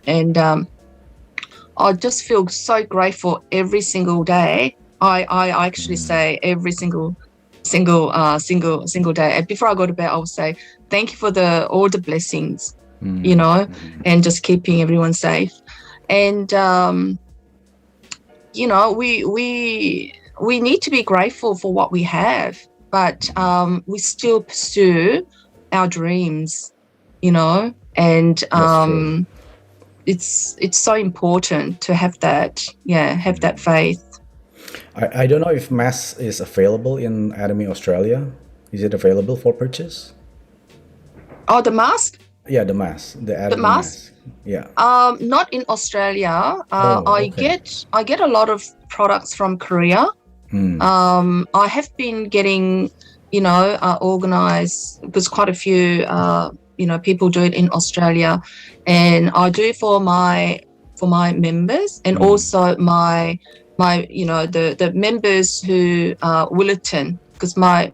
I just feel so grateful every single day. I actually say every single day. And before I go to bed, I will say, "Thank you for all the blessings, and just keeping everyone safe." And we need to be grateful for what we have, but we still pursue our dreams, and it's so important to have that, have that faith. I don't know if mask is available in Atomy Australia. Is it available for purchase? Oh, the mask? Yeah, the mask. The Atomy mask? Yeah. Not in Australia. I get a lot of products from Korea. I have been getting, organized, because quite a few people do it in Australia, and I do for my members, and also my the members who are Willetton, because my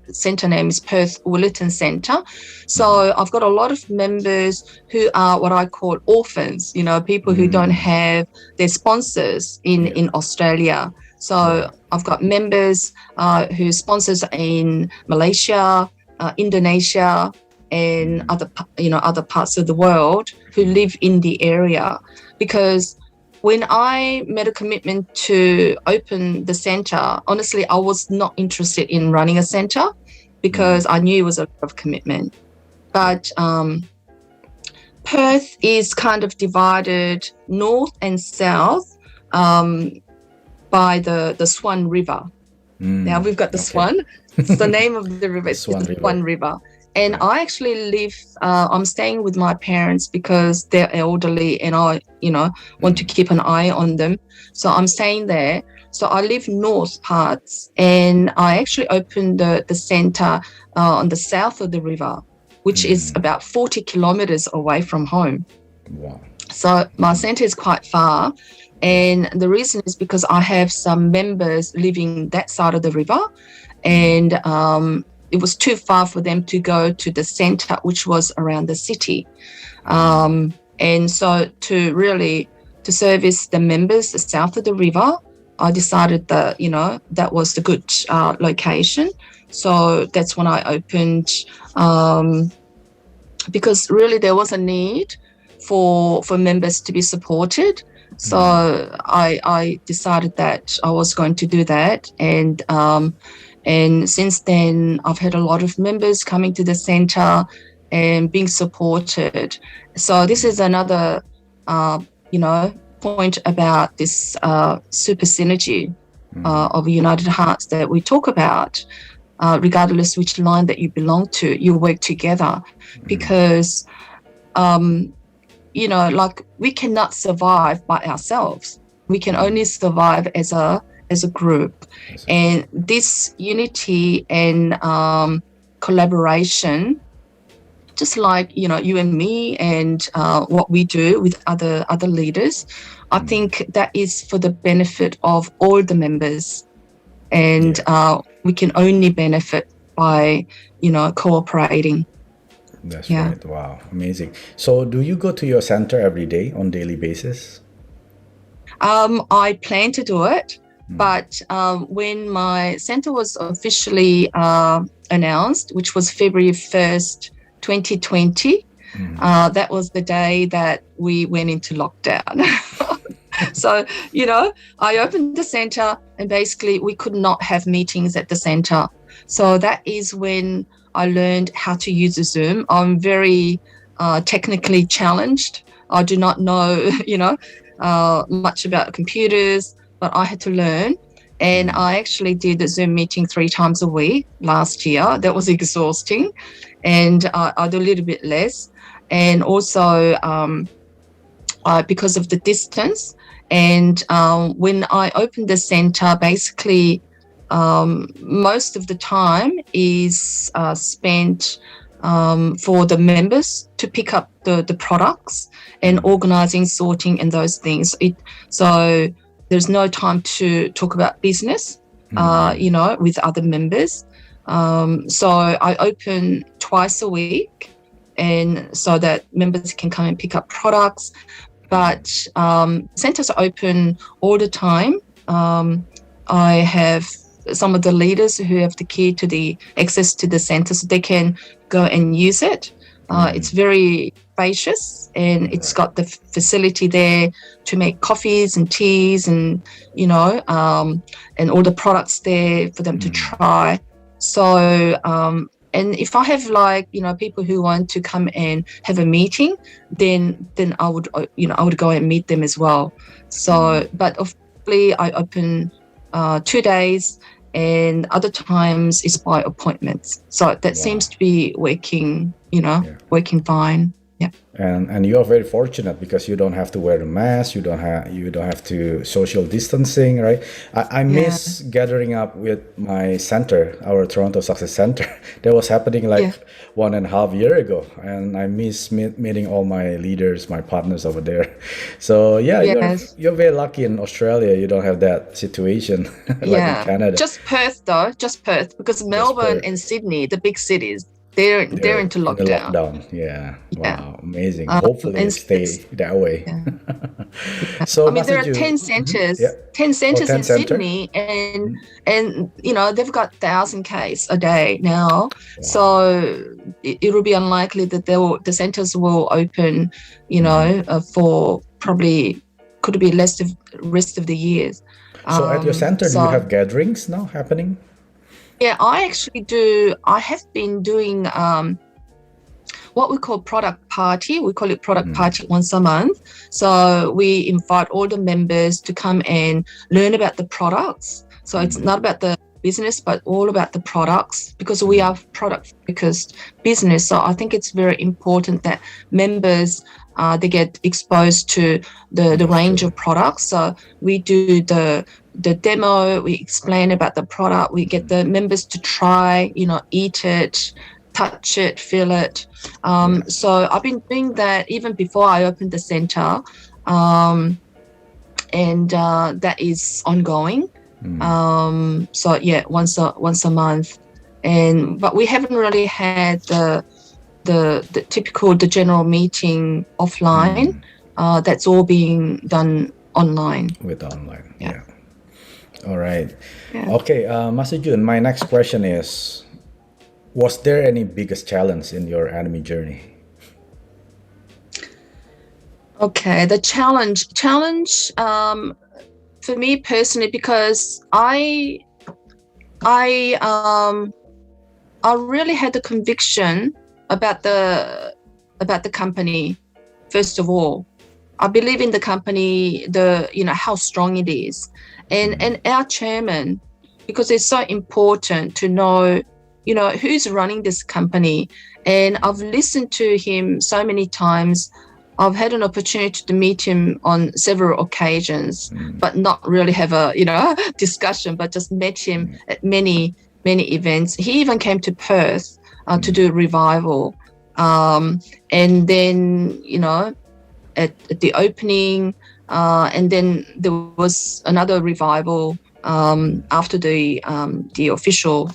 centre name is Perth Willetton Centre. So I've got a lot of members who are what I call orphans, people who don't have their sponsors in Australia. So I've got members who sponsors in Malaysia, Indonesia, and other parts of the world who live in the area. Because when I made a commitment to open the centre, honestly, I was not interested in running a centre, because I knew it was a lot of commitment. But Perth is kind of divided north and south by the Swan River. Now we've got the Swan. It's the name of the river. It's the Swan River. And I actually live, I'm staying with my parents because they're elderly and I, want to keep an eye on them. So I'm staying there. So I live north parts, and I actually opened the center on the south of the river, which is about 40 kilometers away from home. Wow. So my center is quite far. And the reason is because I have some members living that side of the river, and it was too far for them to go to the center, which was around the city. And so to service the members south of the river, I decided that, that was the good location. So that's when I opened, because really there was a need for members to be supported. So I decided that I was going to do that. And since then, I've had a lot of members coming to the center and being supported. So this is another, point about this super synergy of United Hearts that we talk about. Regardless which line that you belong to, you work together because, like we cannot survive by ourselves. We can only survive as a group. And this unity and collaboration, just like, you and me and what we do with other leaders, I think that is for the benefit of all the members. And we can only benefit by, cooperating. That's right. Wow. Amazing. So do you go to your center every day on daily basis? I plan to do it, but when my center was officially announced, which was February 1st, 2020, that was the day that we went into lockdown. So, I opened the center and basically we could not have meetings at the center. So that is when I learned how to use Zoom. I'm very technically challenged. I do not know, much about computers, but I had to learn. And I actually did a Zoom meeting 3 times a week last year. That was exhausting. And I do a little bit less. And also because of the distance. And when I opened the center, basically most of the time is spent for the members to pick up the products and organizing, sorting and those things. So there's no time to talk about business, with other members. So I open twice a week, and so that members can come and pick up products. But centers are open all the time. I have some of the leaders who have the key to the access to the center, so they can go and use it. It's very spacious, and it's got the facility there to make coffees and teas and, and all the products there for them to try. So, and if I have people who want to come and have a meeting, then I would, I would go and meet them as well. So, but obviously I open 2 days, and other times is by appointments. So that seems to be working, working fine. Yeah. And you are very fortunate because you don't have to wear a mask, you don't have to social distancing, right? I miss gathering up with my center, our Toronto Success Center. That was happening 1.5 years ago, and I miss meeting all my leaders, my partners over there. So you're very lucky in Australia. You don't have that situation like in Canada. Just Perth though, because Melbourne and Sydney, the big cities, they're into lockdown. Yeah. Wow, amazing. Hopefully it stays that way. So there are 10 centers, 10 centers in Sydney, and they've got 1,000 cases a day now. Wow. So it will be unlikely that the centers will open, for probably could be rest of the years. So at your center, do you have gatherings now happening? Yeah, I actually do. I have been doing what we call product party. We call it product party once a month. So we invite all the members to come and learn about the products. So it's not about the business, but all about the products, because we are product focused business. So I think it's very important that members they get exposed to the range of products. So we do the demo, we explain about the product, we get the members to try, eat it, touch it, feel it. So I've been doing that even before I opened the center, and that is ongoing. So yeah, once a month, but we haven't really had the typical general meeting offline. That's all being done online. With online, yeah. All right. Yeah. Okay, Master Jun, my next question is, was there any biggest challenge in your Atomy journey? Okay, the challenge for me personally, because I really had the conviction about the company. First of all, I believe in the company, how strong it is, and our chairman, because it's so important to know, who's running this company. And I've listened to him so many times. I've had an opportunity to meet him on several occasions, but not really have a discussion, but just met him at many events. He even came to Perth to do a revival, and then at the opening, and then there was another revival after the official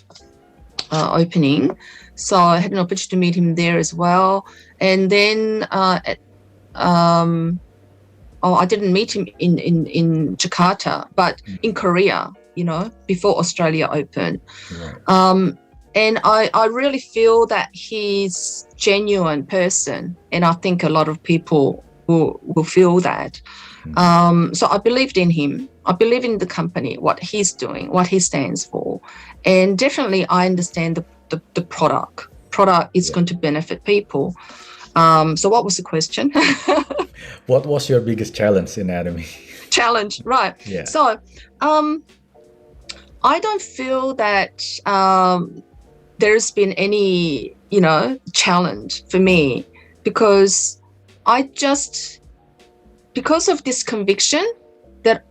opening. So I had an opportunity to meet him there as well. And then I didn't meet him in Jakarta, but in Korea, before Australia opened. Right. And I really feel that he's a genuine person, and I think a lot of people will feel that. So I believed in him. I believe in the company, what he's doing, what he stands for. And definitely I understand the product. Product is going to benefit people. So what was the question? What was your biggest challenge in Atomy? Challenge, right. Yeah. So I don't feel that there's been any, challenge for me, because because of this conviction that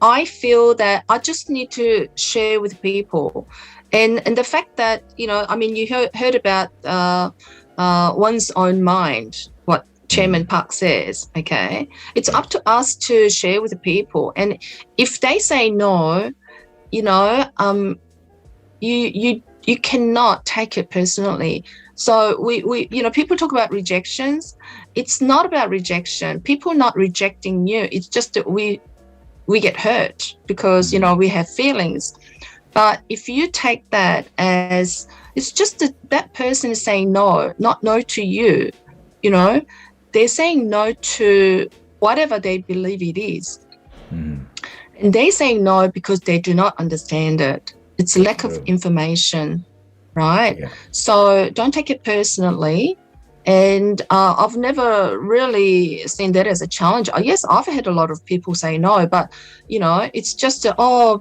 I feel that I just need to share with people. And the fact that, you heard about one's own mind, what Chairman Park says, okay? It's up to us to share with the people. And if they say no, you cannot take it personally. So we people talk about rejections. It's not about rejection. People are not rejecting you. It's just that we get hurt because, we have feelings. But if you take that as, it's just that person is saying no, not no to you, they're saying no to whatever they believe it is. And they're saying no because they do not understand it. It's lack of information, right? Yeah. So don't take it personally. And I've never really seen that as a challenge. Yes, I've had a lot of people say no, but, it's just,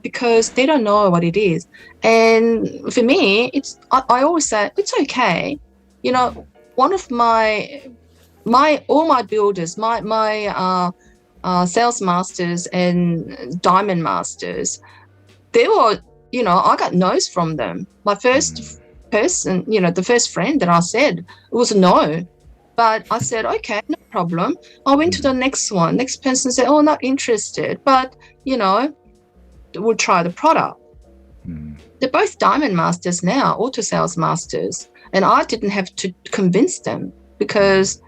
because they don't know what it is. And for me, I always say, it's okay. One of all my builders, my sales masters and diamond masters, they were, I got no's from them. My first person, the first friend that I said, it was no. But I said, okay, no problem. I went to the next one. Next person said, oh, not interested. But, we'll try the product. They're both diamond masters now, auto sales masters. And I didn't have to convince them because,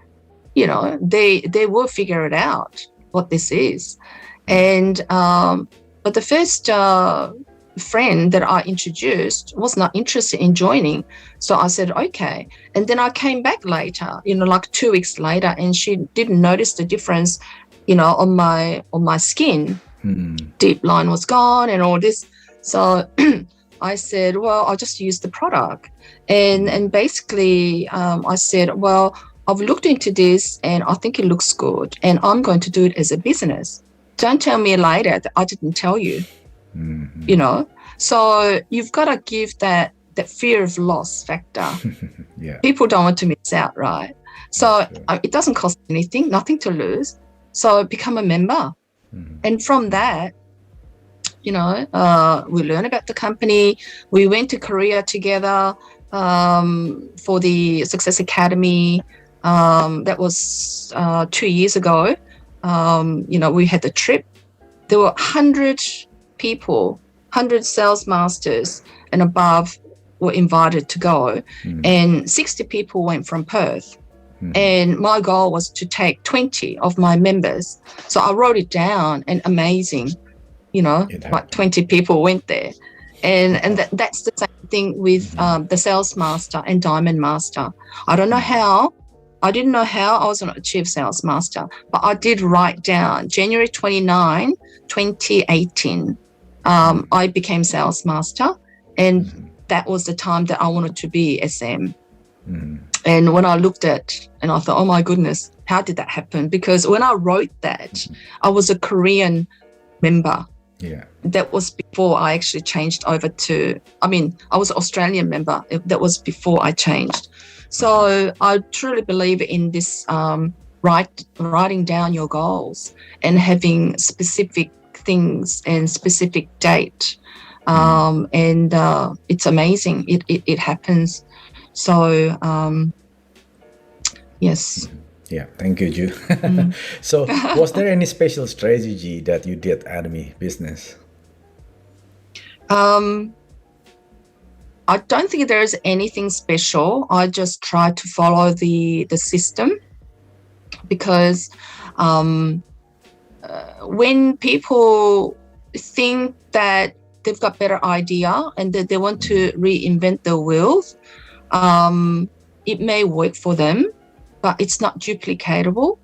they will figure it out what this is. And, but the first friend that I introduced was not interested in joining. So I said, okay. And then I came back later, like 2 weeks later, and she didn't notice the difference, on my skin. Deep line was gone and all this. So I said, well, I'll just use the product. And basically I said, well, I've looked into this and I think it looks good and I'm going to do it as a business. Don't tell me later that I didn't tell you. So you've got to give that fear of loss factor. Yeah. People don't want to miss out, right? So it doesn't cost anything, nothing to lose. So become a member. And from that, we learn about the company. We went to Korea together for the Success Academy. That was 2 years ago. We had the trip. There were 100 people, 100 sales masters and above were invited to go. And 60 people went from Perth. And my goal was to take 20 of my members. So I wrote it down, and amazing, like 20 people went there. And that's the same thing with the Sales Master and Diamond Master. I didn't know how I was a Chief Sales Master, but I did write down January 29, 2018, I became Sales Master, and that was the time that I wanted to be SM. And when I looked at and I thought, oh my goodness, how did that happen? Because when I wrote that, I was a Korean member. Yeah. That was before I actually changed over I was an Australian member. That was before I changed. So I truly believe in this writing down your goals and having specific things and specific date. And it's amazing. It happens. So, yes. Yeah, thank you, Ju. So, was there any special strategy that you did Atomy business? I don't think there is anything special. I just try to follow the system, because when people think that they've got better idea and that they want to reinvent the wheel, it may work for them, but it's not duplicatable.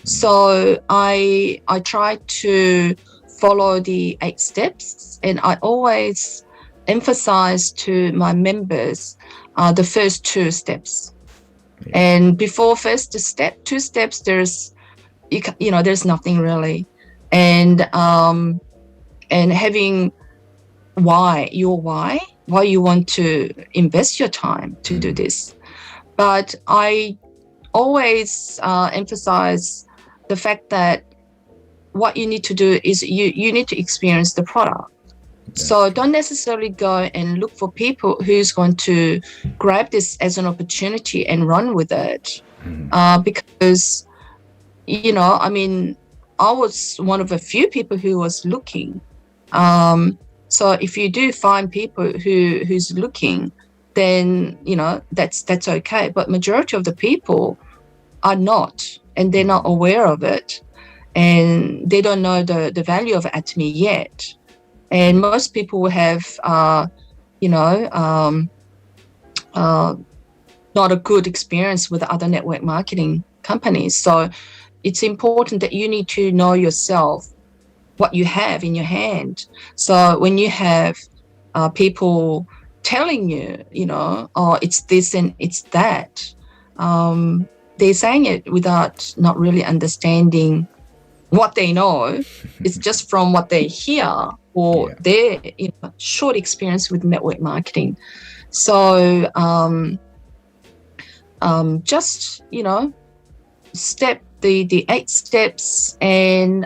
So I try to follow the 8 steps, and I always emphasize to my members the first 2 steps. And before first step, 2 steps, there's nothing really. And having why you want to invest your time to do this. But I always emphasize the fact that what you need to do is you need to experience the product. So don't necessarily go and look for people who's going to grab this as an opportunity and run with it. Because, I was one of a few people who was looking. So if you do find people who's looking, then, that's okay. But majority of the people are not, and they're not aware of it. And they don't know the value of Atomy yet. And most people have, not a good experience with other network marketing companies. So it's important that you need to know yourself, what you have in your hand. So when you have people telling you, oh, it's this and it's that, they're saying it without not really understanding what they know. It's just from what they hear or their short experience with network marketing. So just, step the 8 steps and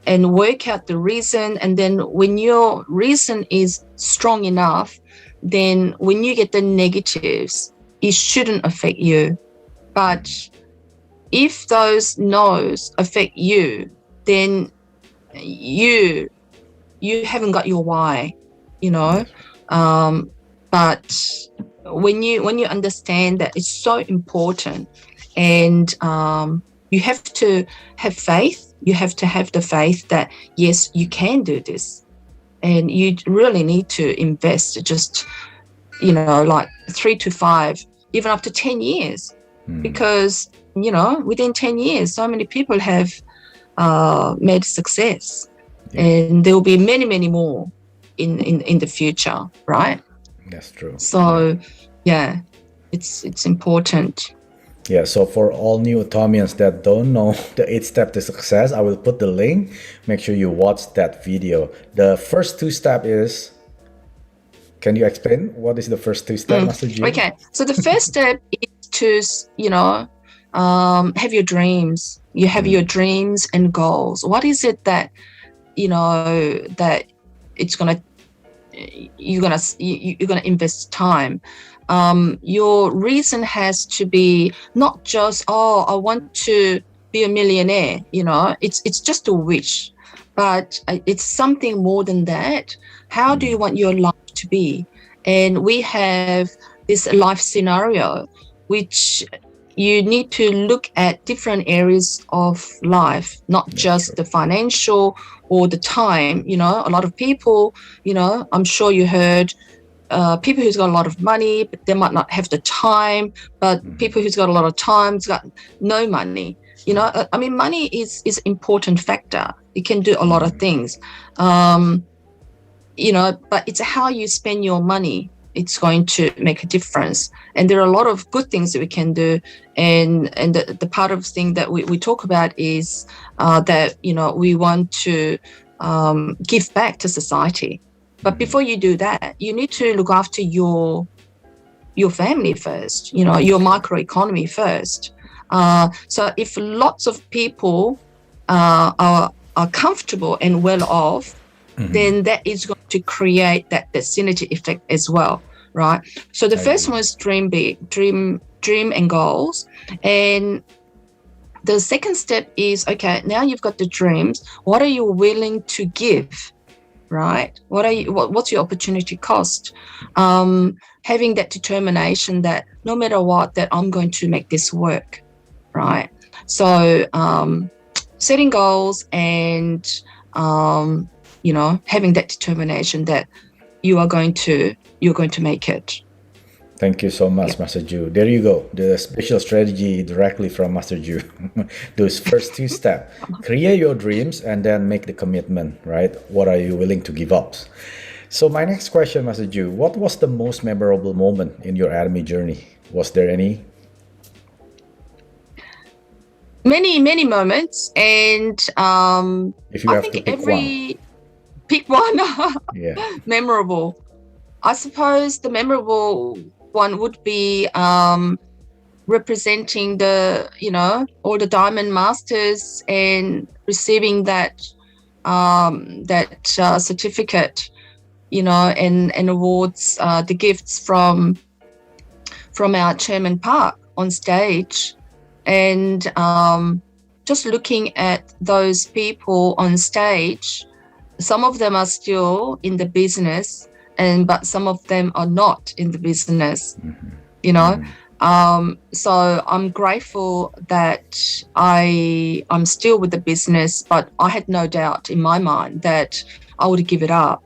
work out the reason. And then when your reason is strong enough, then when you get the negatives, it shouldn't affect you. But if those no's affect you, then you haven't got your why, but when you understand that it's so important, and you have to have faith, you have to have the faith that, yes, you can do this. And you really need to invest just, like 3 to 5, even up to 10 years. Because, within 10 years, so many people have made success. And there will be many, many more in the future, right? That's true. So, it's important. Yeah, so for all new Atomians that don't know the 8 step to success, I will put the link. Make sure you watch that video. The first 2 step is, can you explain what is the first 2 step, Master Ju? Okay, so the first step is to, have your dreams. You have your dreams and goals. What is it that, that it's gonna you're gonna invest time. Your reason has to be not just, oh, I want to be a millionaire. It's just a wish, but it's something more than that. How do you want your life to be? And we have this life scenario, which you need to look at different areas of life, not just the financial or the time. A lot of people, I'm sure you heard people who's got a lot of money, but they might not have the time, but people who's got a lot of time has got no money. Money is an important factor. It can do a lot of things, but it's how you spend your money. It's going to make a difference. And there are a lot of good things that we can do. And the part of the thing that we talk about is that, we want to give back to society. But before you do that, you need to look after your family first, your microeconomy first. So if lots of people are comfortable and well off, then that is going to create that synergy effect as well, right? So the first one is dream big, dream and goals. And the second step is, okay, now you've got the dreams. What are you willing to give, right? What's your opportunity cost? Having that determination that no matter what, that I'm going to make this work, right? So setting goals and having that determination that you're going to make it. Thank you so much, Master Ju. There you go. The special strategy directly from Master Ju. Those first 2 steps. Create your dreams and then make the commitment, right? What are you willing to give up? So my next question, Master Ju, what was the most memorable moment in your Atomy journey? Was there any? Many moments. And if you I have think to pick one. Yeah. Memorable. I suppose the memorable one would be representing all the Diamond Masters and receiving that certificate, and awards, the gifts from our Chairman Park on stage, and just looking at those people on stage. Some of them are still in the business, but some of them are not in the business, So I'm grateful that I'm still with the business, but I had no doubt in my mind that I would give it up.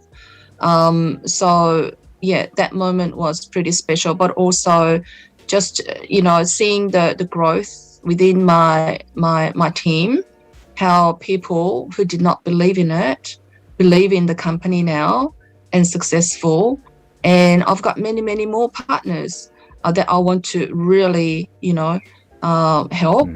So yeah, that moment was pretty special, but also just, seeing the growth within my team, how people who did not believe in it, believe in the company now and successful. And I've got many more partners that I want to really, help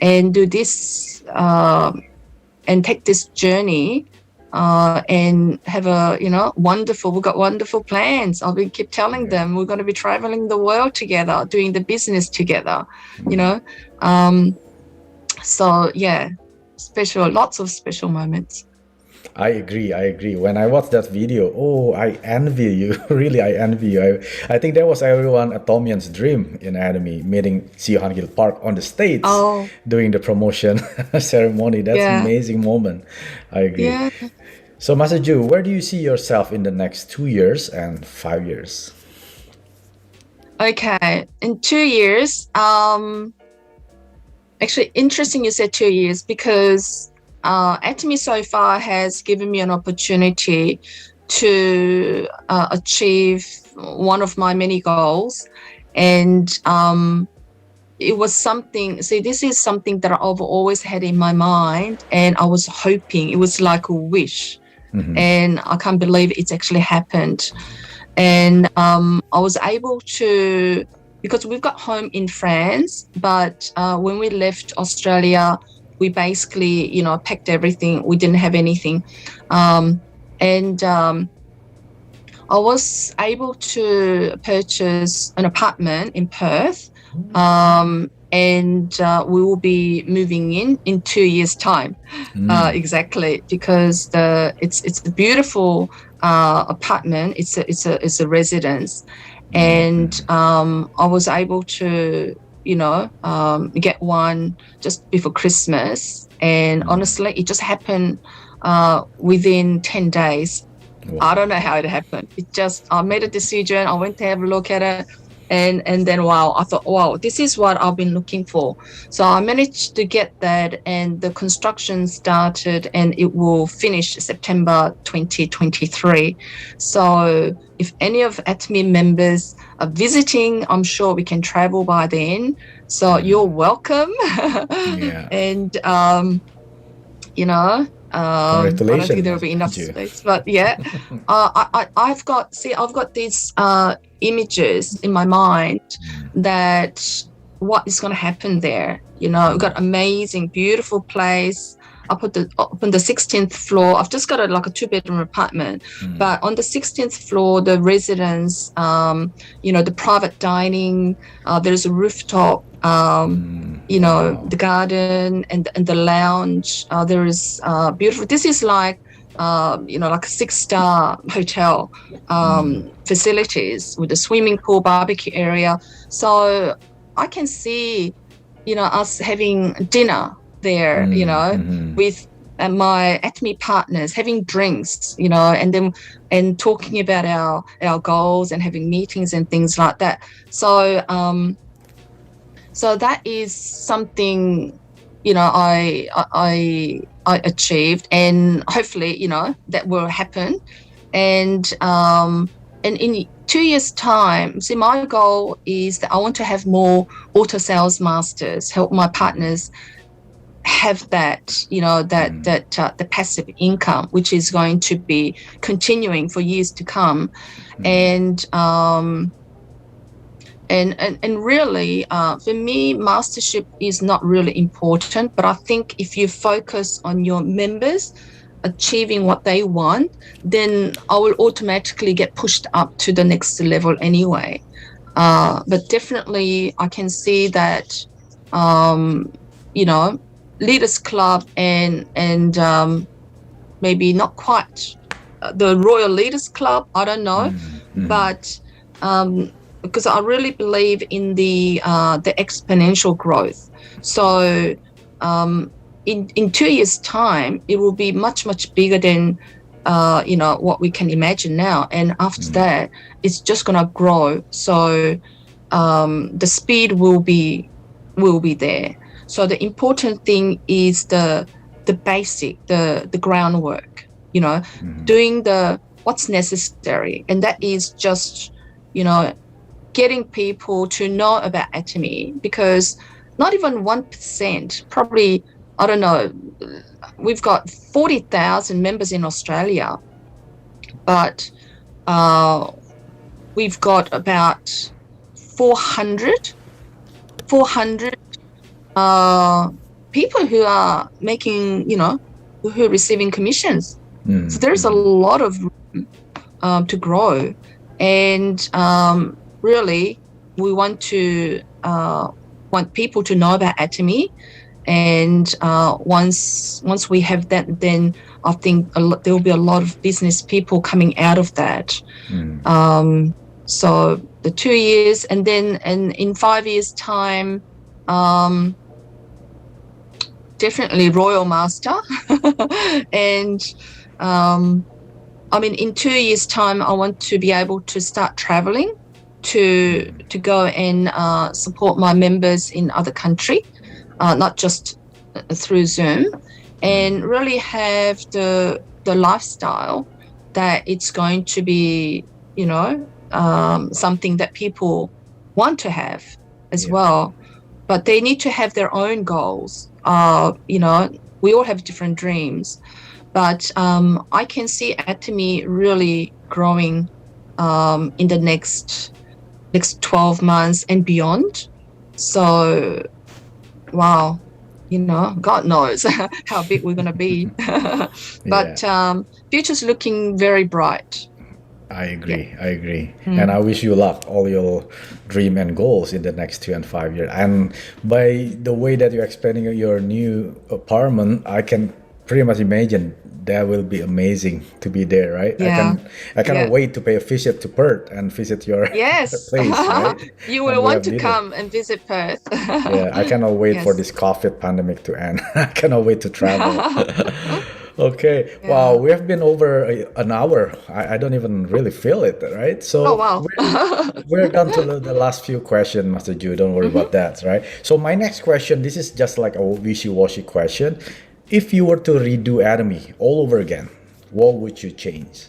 and do this and take this journey and have we've got wonderful plans. I'll keep telling them we're going to be traveling the world together, doing the business together, So yeah, lots of special moments. I agree. When I watched that video, I envy you. Really, I envy you. I think that was everyone Atomian's dream in Atomy, meeting CEO Han Gil Park on the States, doing the promotion ceremony. That's an amazing moment. I agree. Yeah. So, Master Ju, where do you see yourself in the next 2 years and 5 years? Okay, in 2 years, actually interesting you said 2 years, because Atomy so far has given me an opportunity to achieve one of my many goals, and it was something. This is something that I've always had in my mind, and I was hoping. It was like a wish, and I can't believe it's actually happened. And I was able to because we've got home in France, but when we left Australia, we basically, you know, packed everything. We didn't have anything. And I was able to purchase an apartment in Perth, and we will be moving in 2 years' time, exactly, because it's a beautiful apartment. It's a residence, and I was able to, you know, get one just before Christmas, and honestly, it just happened within 10 days. I don't know how it happened. It just, I made a decision. I went to have a look at it. And then, wow, I thought, wow, this is what I've been looking for. So I managed to get that, and the construction started, and it will finish September 2023. So if any of Atomy members are visiting, I'm sure we can travel by then. So you're welcome. Yeah. And, you know, I don't think there will be enough space, but yeah, I've got these images in my mind that what is going to happen there. You know, we've got amazing, beautiful place up on the 16th floor. I've just got like a 2-bedroom apartment, but on the 16th floor, the residence, you know, the private dining, there's a rooftop. You know, the garden and the lounge. There is beautiful. This is like, you know, like a 6-star hotel facilities with a swimming pool, barbecue area. So I can see, you know, us having dinner there, you know, with my Atomy partners, having drinks, you know, and talking about our goals and having meetings and things like that. So that is something, you know, I achieved, and hopefully, you know, that will happen. And in 2 years' time, see, my goal is that I want to have more auto sales masters, help my partners have that, you know, the passive income, which is going to be continuing for years to come. And really, for me, mastership is not really important, but I think if you focus on your members achieving what they want, then I will automatically get pushed up to the next level anyway. But definitely, I can see that, you know, Leaders Club and maybe not quite the Royal Leaders Club, I don't know, but because I really believe in the exponential growth. So in 2 years' time, it will be much, much bigger than you know, what we can imagine now. And after that, it's just going to grow. So the speed will be there. So the important thing is the basic, the groundwork, you know, doing what's necessary. And that is just, you know, getting people to know about Atomy, because not even 1%, probably, I don't know, we've got 40,000 members in Australia, but we've got about 400 people who are making, you know, who are receiving commissions. So there's a lot of room to grow. And really, we want people to know about Atomy, and once we have that, then I think there will be a lot of business people coming out of that. So the 2 years, and then in 5 years' time, definitely Royal Master, and I mean, in 2 years' time, I want to be able to start traveling to go and support my members in other country, not just through Zoom, and really have the lifestyle that it's going to be, you know, something that people want to have as well. But they need to have their own goals. You know, we all have different dreams. But I can see Atomy really growing in the next next 12 months and beyond. So, wow, God knows how big we're going to be. But future's looking very bright. I agree. I agree. Mm. And I wish you luck, all your dream and goals in the next 2 and 5 years. And by the way that you're explaining your new apartment, I can pretty much imagine that will be amazing to be there, right? Yeah. I cannot wait to pay a visit to Perth and visit your Yes. place, right? You And will we want have to dinner. come and visit Perth. Yeah, I cannot wait for Yes. this COVID pandemic to end. I cannot wait to travel. Okay. Yeah. Wow, we have been over an hour. I don't even really feel it, right? So Oh, wow. we're down to the last few questions, Master Ju. Don't worry about that, right? So my next question, this is just like a wishy-washy question. If you were to redo Atomy all over again, what would you change?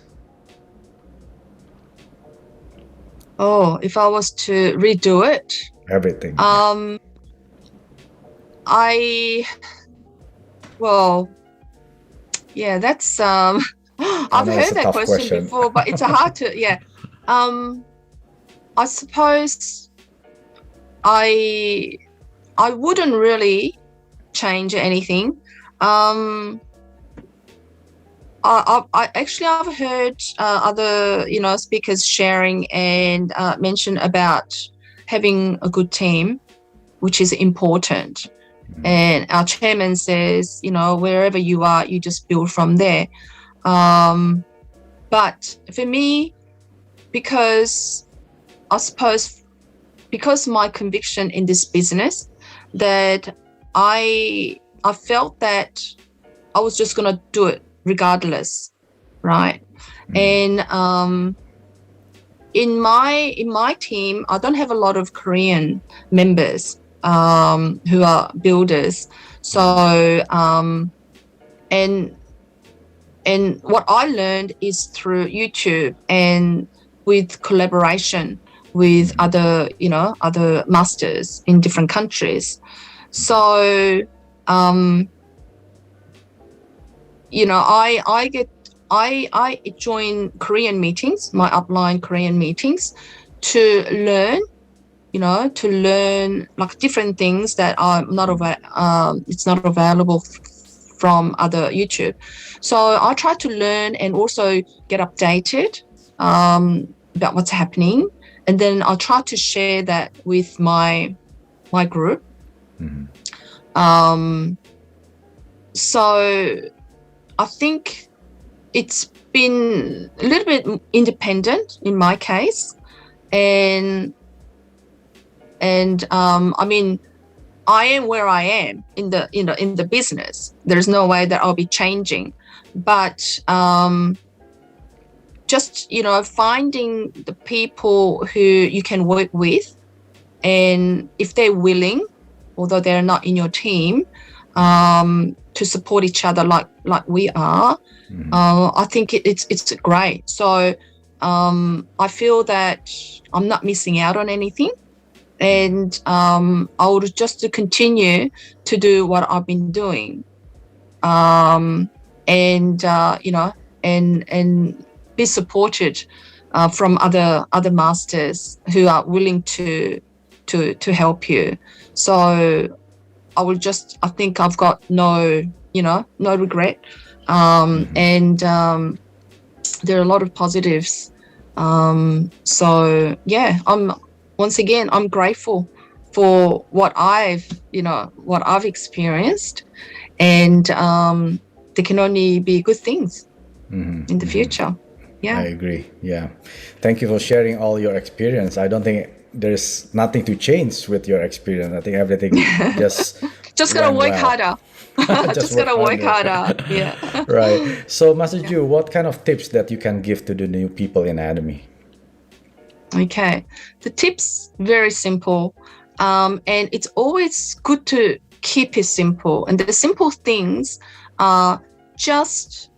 Oh, if I was to redo it, Everything. that's I've know it's heard a that tough question question. before, but it's a hard to I suppose I wouldn't really change anything. I've heard other speakers sharing and mention about having a good team, which is important. And our chairman says, wherever you are, you just build from there. But for me, because my conviction in this business, that I felt that I was just going to do it regardless, right? And in my team, I don't have a lot of Korean members who are builders. So and what I learned is through YouTube and with collaboration with other masters in different countries. So I join Korean meetings, my upline Korean meetings, to learn like different things that are it's not available from other YouTube. So I try to learn and also get updated about what's happening, and then I'll try to share that with my group. So I think it's been a little bit independent in my case, and I mean, I am where I am in the business. There's no way that I'll be changing, but just finding the people who you can work with, and if they're willing, although they're not in your team, to support each other like we are, I think it's great. So I feel that I'm not missing out on anything, and I would just to continue to do what I've been doing, and be supported from other masters who are willing to help you. So I think I've got no regret, and there are a lot of positives. So yeah, I'm grateful for what I've experienced, and there can only be good things in the future. Yeah, I agree. Yeah, thank you for sharing all your experience. I don't think there's nothing to change with your experience. I think everything just gotta work well. harder. just gotta work harder. Yeah. Right. So, Master Ju, what kind of tips that you can give to the new people in Atomy? Okay, the tips very simple, and it's always good to keep it simple. And the simple things are just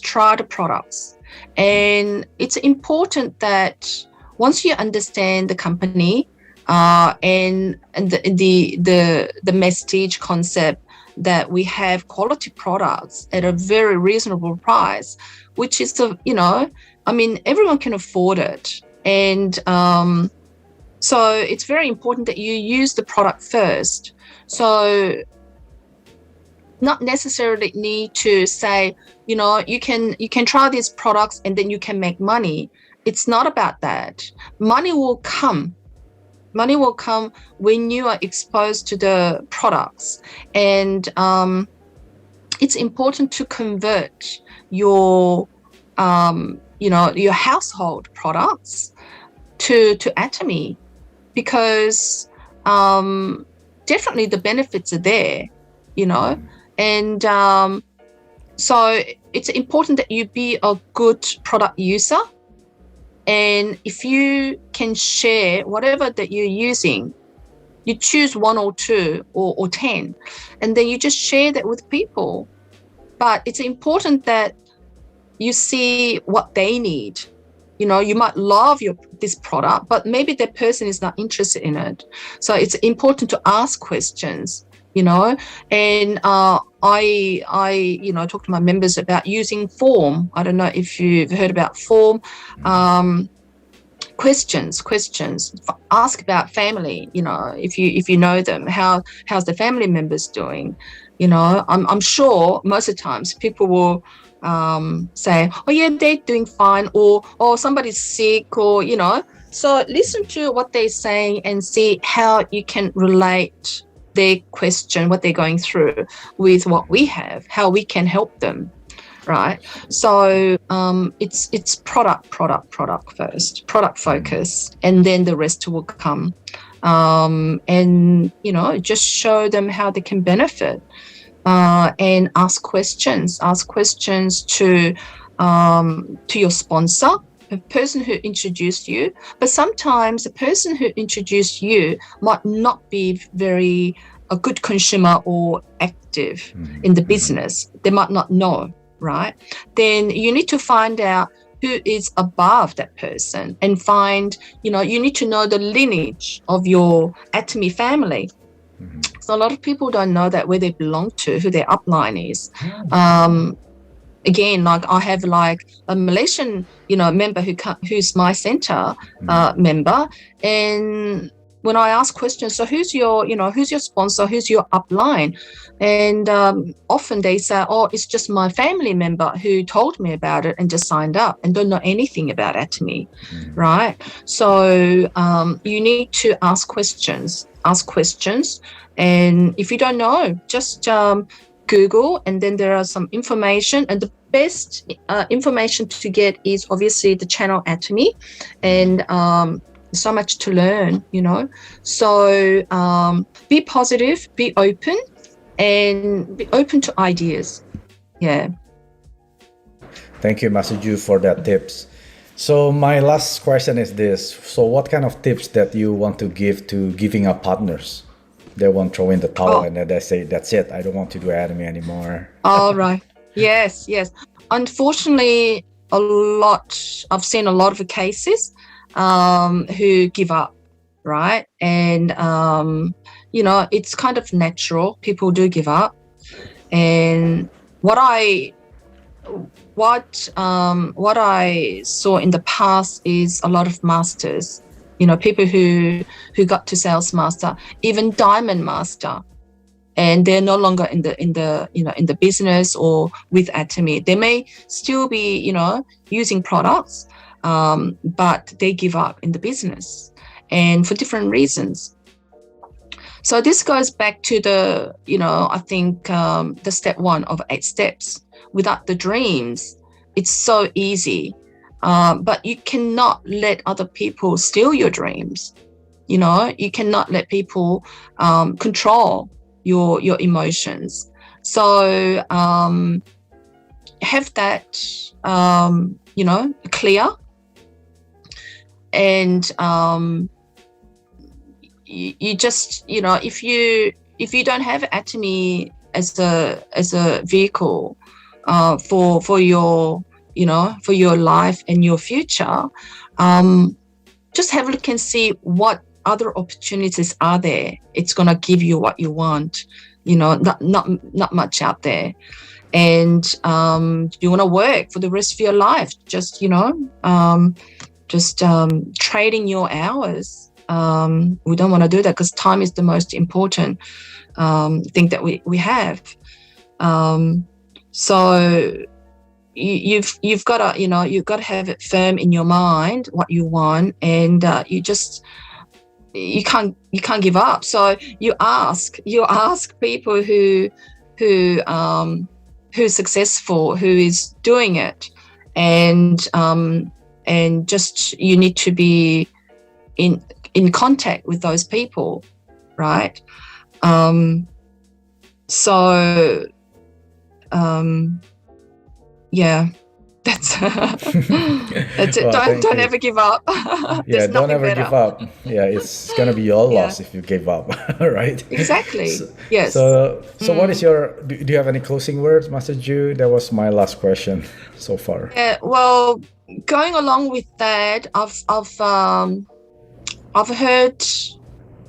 try the products. And it's important that once you understand the company and the message concept, that we have quality products at a very reasonable price, which is everyone can afford it. And So it's very important that you use the product first. So not necessarily need to say, you can try these products and then you can make money. It's not about that. Money will come. Money will come when you are exposed to the products. And it's important to convert your your household products to Atomy, because definitely the benefits are there, and so it's important that you be a good product user. And if you can share whatever that you're using, you choose 1 or 2 or 10, and then you just share that with people. But it's important that you see what they need. You might love this product, but maybe that person is not interested in it. So it's important to ask questions, and I talk to my members about using form. I don't know if you've heard about form. Questions. Ask about family. If you know them, how's the family members doing? I'm sure most of the times people will say, oh yeah, they're doing fine, or somebody's sick, or so listen to what they're saying and see how you can relate their question, what they're going through, with what we have, how we can help them, right? So it's product first, product focus, and then the rest will come. And just show them how they can benefit, and ask questions to your sponsor, the person who introduced you. But sometimes the person who introduced you might not be a good consumer or active in the business. They might not know, right? Then you need to find out who is above that person, and find, you need to know the lineage of your Atomy family. So a lot of people don't know that, where they belong to, who their upline is. Again, like I have like a Malaysian, member who's my center member, and when I ask questions, so who's your sponsor, who's your upline, and often they say, oh, it's just my family member who told me about it and just signed up and don't know anything about Atomy, right? So you need to ask questions, and if you don't know, just Google, and then there are some information, and the best information to get is obviously the channel Atomy, and so much to learn, So be positive, be open, and be open to ideas. Yeah. Thank you, Master Ju, for that tips. So my last question is this. So what kind of tips that you want to give to giving up partners? They won't throw in the towel and then they say, that's it, I don't want to do Atomy anymore. All right. Yes. Unfortunately, I've seen a lot of cases who give up, right? And, it's kind of natural. People do give up. And what I saw in the past is a lot of masters, people who got to sales master, even diamond master, and they're no longer in the business or with Atomy. They may still be, using products, but they give up in the business, and for different reasons. So this goes back to the, I think the step 1 of 8 steps. Without the dreams, it's so easy. But you cannot let other people steal your dreams. You cannot let people control your emotions. So have that, clear. And you just, if you don't have Atomy as a vehicle for your for your life and your future, just have a look and see what other opportunities are there. It's going to give you what you want, not much out there. And you want to work for the rest of your life, just trading your hours We don't want to do that because time is the most important thing that we have. So you've got to, you've got to have it firm in your mind what you want, and you can't give up. So you ask people who's successful, who is doing it, and just you need to be in contact with those people, right? Yeah, that's that's it. Well, Don't ever give up. yeah, There's don't nothing ever better. give up. Yeah, it's gonna be your Yeah. loss if you give up, right? Exactly. Yes. So what is your? Do you have any closing words, Master Ju? That was my last question so far. Yeah, well, going along with that, I've heard,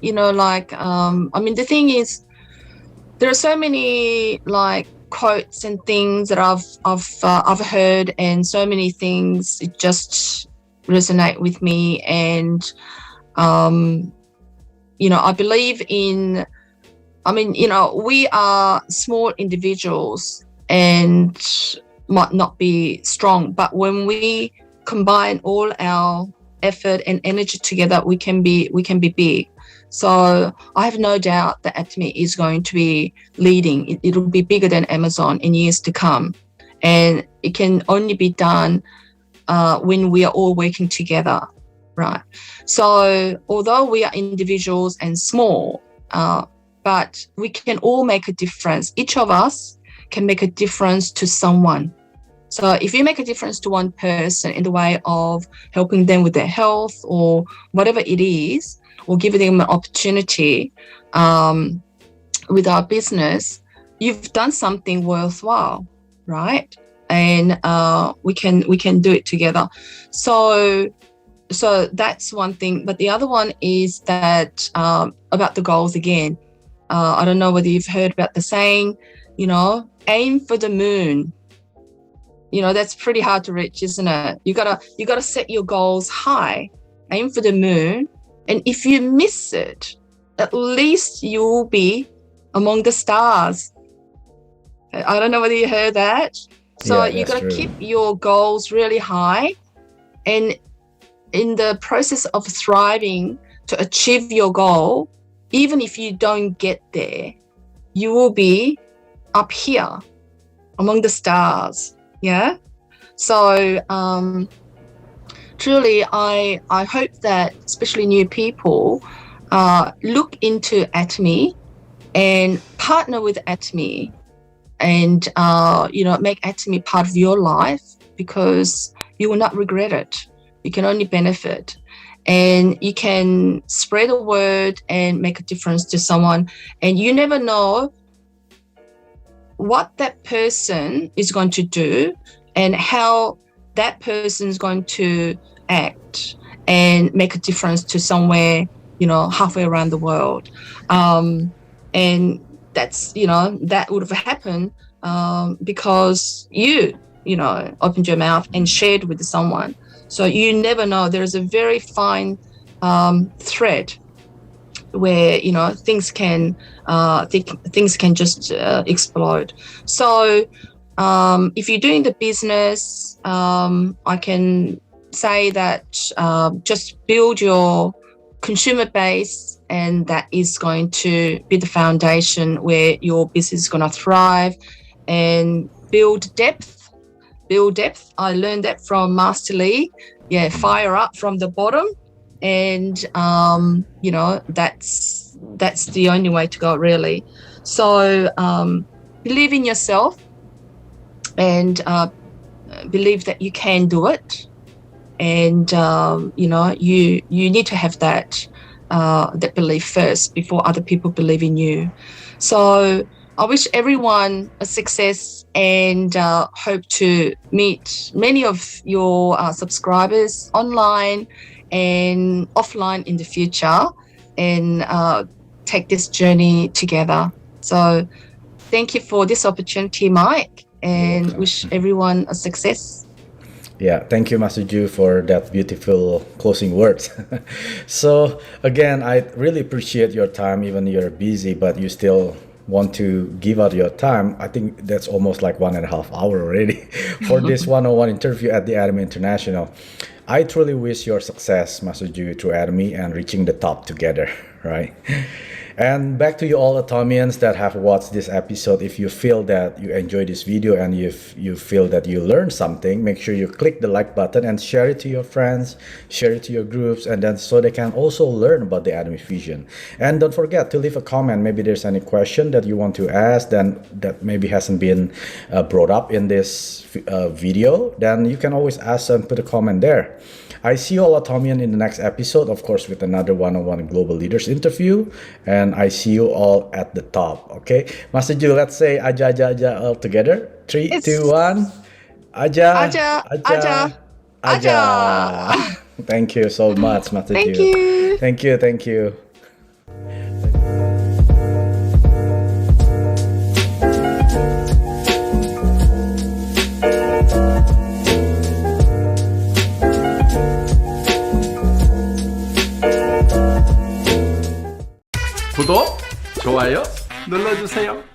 I mean, the thing is, there are so many like quotes and things that I've heard, and so many things it just resonate with me, and I believe in. I mean, we are small individuals and might not be strong, but when we combine all our effort and energy together, we can be big. So I have no doubt that Atomy is going to be leading. It'll be bigger than Amazon in years to come, and it can only be done when we are all working together, right? So although we are individuals and small, but we can all make a difference. Each of us can make a difference to someone. So if you make a difference to one person in the way of helping them with their health or whatever it is, or giving them an opportunity with our business, you've done something worthwhile, right? And we can do it together. So that's one thing. But the other one is that about the goals again. I don't know whether you've heard about the saying, aim for the moon. That's pretty hard to reach, isn't it? You gotta set your goals high, aim for the moon, and if you miss it, at least you'll be among the stars. I don't know whether you heard that. So Yeah, you that's gotta true. keep your goals really high, and in the process of thriving to achieve your goal, even if you don't get there, you will be up here among the stars. Yeah. So truly, I hope that especially new people look into Atomy and partner with Atomy, and make Atomy part of your life, because you will not regret it. You can only benefit, and you can spread the word and make a difference to someone. And you never know what that person is going to do and how that person is going to act and make a difference to somewhere, halfway around the world. And that's, that would have happened because you opened your mouth and shared with someone. So you never know. There is a very fine thread where things can just explode. So if you're doing the business, I can say that just build your consumer base, and that is going to be the foundation where your business is going to thrive. And build depth. I learned that from Master Lee. Yeah, fire up from the bottom, and that's the only way to go, really. So believe in yourself, and believe that you can do it, and you need to have that belief first before other people believe in you. So I wish everyone a success, and hope to meet many of your subscribers online and offline in the future, and take this journey together. So thank you for this opportunity, Mike, and wish everyone a success. Yeah, thank you, Master Ju, for that beautiful closing words. So, again, I really appreciate your time, even you're busy, but you still want to give out your time. I think that's almost like 1.5 hours already for this one-on-one interview at the Atomy International. I truly wish your success, Master Ju, through Atomy and reaching the top together, right? And back to you all Atomians that have watched this episode. If you feel that you enjoyed this video and you feel that you learned something, make sure you click the like button and share it to your friends, share it to your groups, and then so they can also learn about the Atomy Fusion. And don't forget to leave a comment. Maybe there's any question that you want to ask then that maybe hasn't been brought up in this video, then you can always ask and put a comment there. I see you all Atomian in the next episode, of course, with another one-on-one global leaders interview. And I see you all at the top. Okay, Master Ju, let's say aja aja aja all together. 3, It's 2, 1. Aja Aja, Aja, Aja. Thank you so much, Master Thank Ju. you. Thank you. Thank you. 구독, 좋아요 눌러주세요.